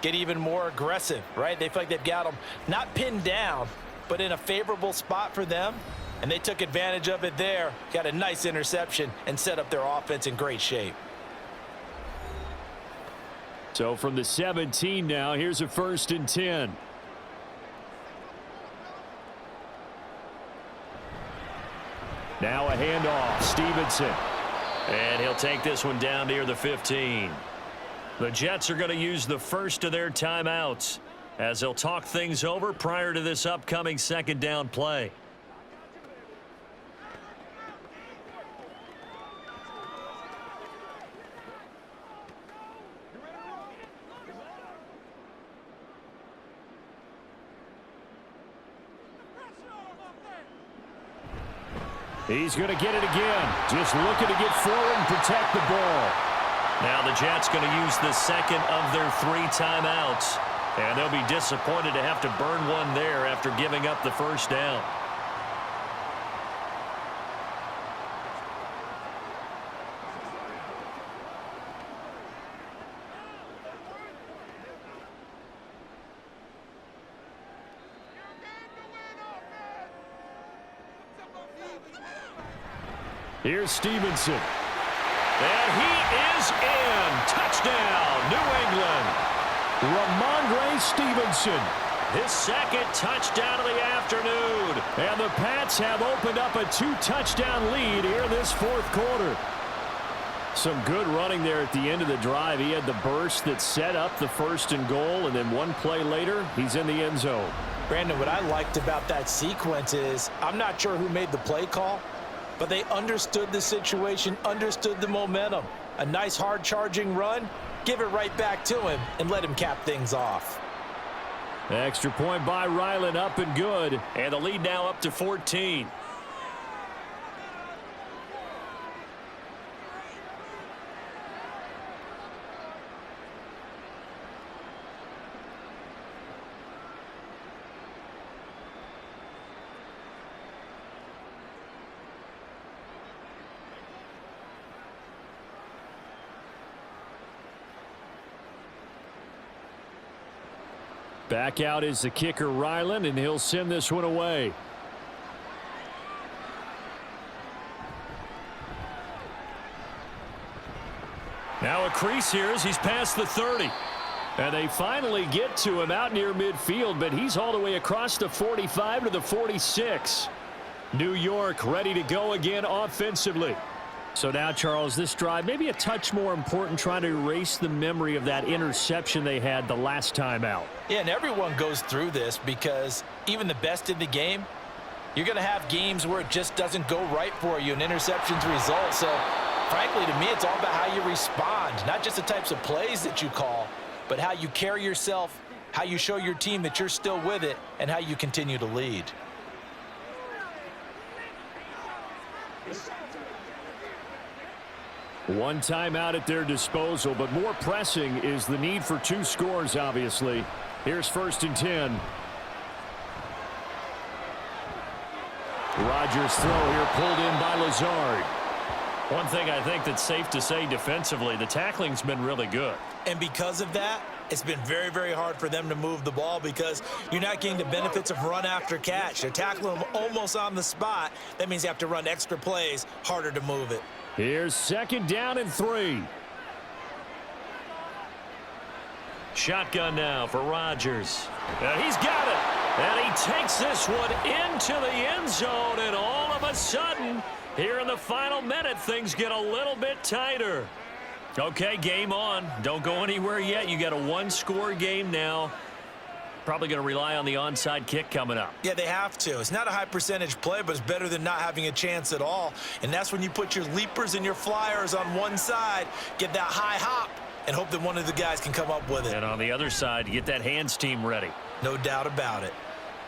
get even more aggressive, right? They feel like they've got them not pinned down, but in a favorable spot for them. And they took advantage of it there, got a nice interception, and set up their offense in great shape. So from the 17 now, here's a 1st and 10. Now a handoff, Stevenson. And he'll take this one down near the 15. The Jets are going to use the first of their timeouts as they'll talk things over prior to this upcoming 2nd down play. He's going to get it again. Just looking to get forward and protect the ball. Now the Jets going to use the 2nd of their 3 timeouts. And they'll be disappointed to have to burn one there after giving up the 1st down. Here's Stevenson. And he is in. Touchdown, New England. Ramondre Stevenson. His 2nd touchdown of the afternoon. And the Pats have opened up a 2-touchdown lead here in this 4th quarter. Some good running there at the end of the drive. He had the burst that set up the 1st and goal, and then one play later, he's in the end zone. Brandon, what I liked about that sequence is I'm not sure who made the play call, but they understood the situation, understood the momentum. A nice hard-charging run, give it right back to him, and let him cap things off. Extra point by Ryland, up and good. And the lead now up to 14. Back out is the kicker, Ryland, and he'll send this one away. Now a crease here as he's past the 30. And they finally get to him out near midfield, but he's all the way across the 45 to the 46. New York ready to go again offensively. So now, Charles, this drive maybe a touch more important, trying to erase the memory of that interception they had the last time out. Yeah, and everyone goes through this because even the best in the game, you're going to have games where it just doesn't go right for you, and interceptions result. So, frankly, to me, it's all about how you respond, not just the types of plays that you call, but how you carry yourself, how you show your team that you're still with it, and how you continue to lead. One timeout at their disposal, but more pressing is the need for 2 scores, obviously. Here's 1st and 10. Rodgers' throw here pulled in by Lazard. One thing I think that's safe to say defensively, the tackling's been really good. And because of that, it's been very, very hard for them to move the ball because you're not getting the benefits of run after catch. They're tackling them almost on the spot. That means you have to run extra plays, harder to move it. Here's 2nd down and 3. Shotgun now for Rodgers. And he's got it. And he takes this one into the end zone. And all of a sudden, here in the final minute, things get a little bit tighter. Okay, game on. Don't go anywhere yet. You got a 1-score game now. Probably going to rely on the onside kick coming up. Yeah, they have to. It's not a high percentage play, but it's better than not having a chance at all. And that's when you put your leapers and your flyers on one side, get that high hop, and hope that one of the guys can come up with it. And on the other side, you get that hands team ready. No doubt about it.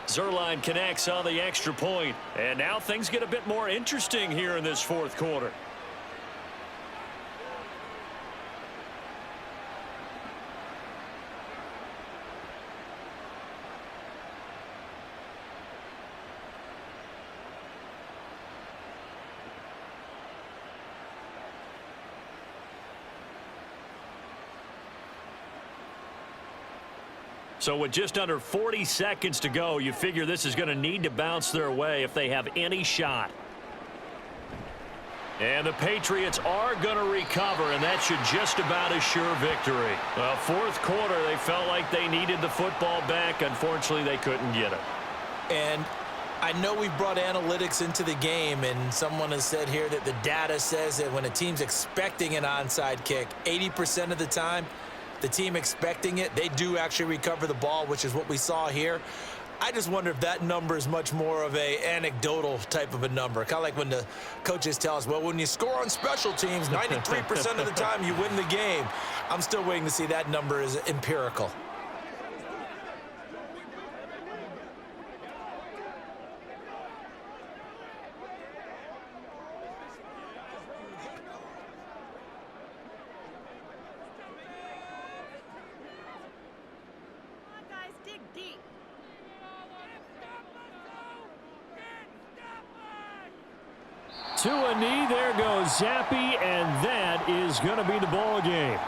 Zuerlein connects on the extra point. And now things get a bit more interesting here in this 4th quarter. So with just under 40 seconds to go, you figure this is going to need to bounce their way if they have any shot. And the Patriots are going to recover, and that should just about assure victory. Well, 4th quarter, they felt like they needed the football back. Unfortunately, they couldn't get it. And I know we've brought analytics into the game, and someone has said here that the data says that when a team's expecting an onside kick, 80% of the time, the team expecting it, they do actually recover the ball, which is what we saw here. I just wonder if that number is much more of a anecdotal type of a number. Kind of like when the coaches tell us, well, when you score on special teams, 93% of the time you win the game. I'm still waiting to see that number is empirical. To a knee, there goes Zappi, and that is going to be the ball game.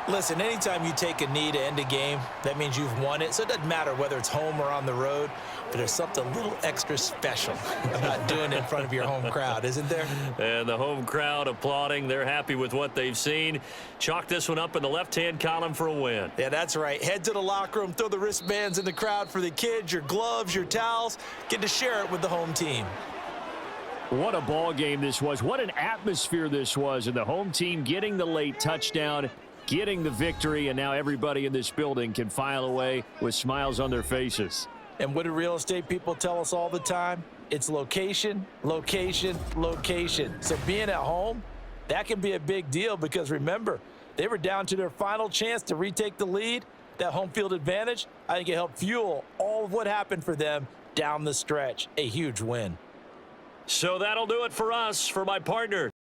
Listen, anytime you take a knee to end a game, that means you've won it. So it doesn't matter whether it's home or on the road, but there's something a little extra special about doing it in front of your home crowd, isn't there? And the home crowd applauding. They're happy with what they've seen. Chalk this one up in the left-hand column for a win. Yeah, that's right. Head to the locker room, throw the wristbands in the crowd for the kids, your gloves, your towels. Get to share it with the home team. What a ball game this was. What an atmosphere this was. And the home team getting the late touchdown, getting the victory, and now everybody in this building can file away with smiles on their faces. And what do real estate people tell us all the time? It's location, location, location. So being at home, that can be a big deal because remember, they were down to their final chance to retake the lead. That home field advantage, I think it helped fuel all of what happened for them down the stretch. A huge win. So that'll do it for us. For my partner,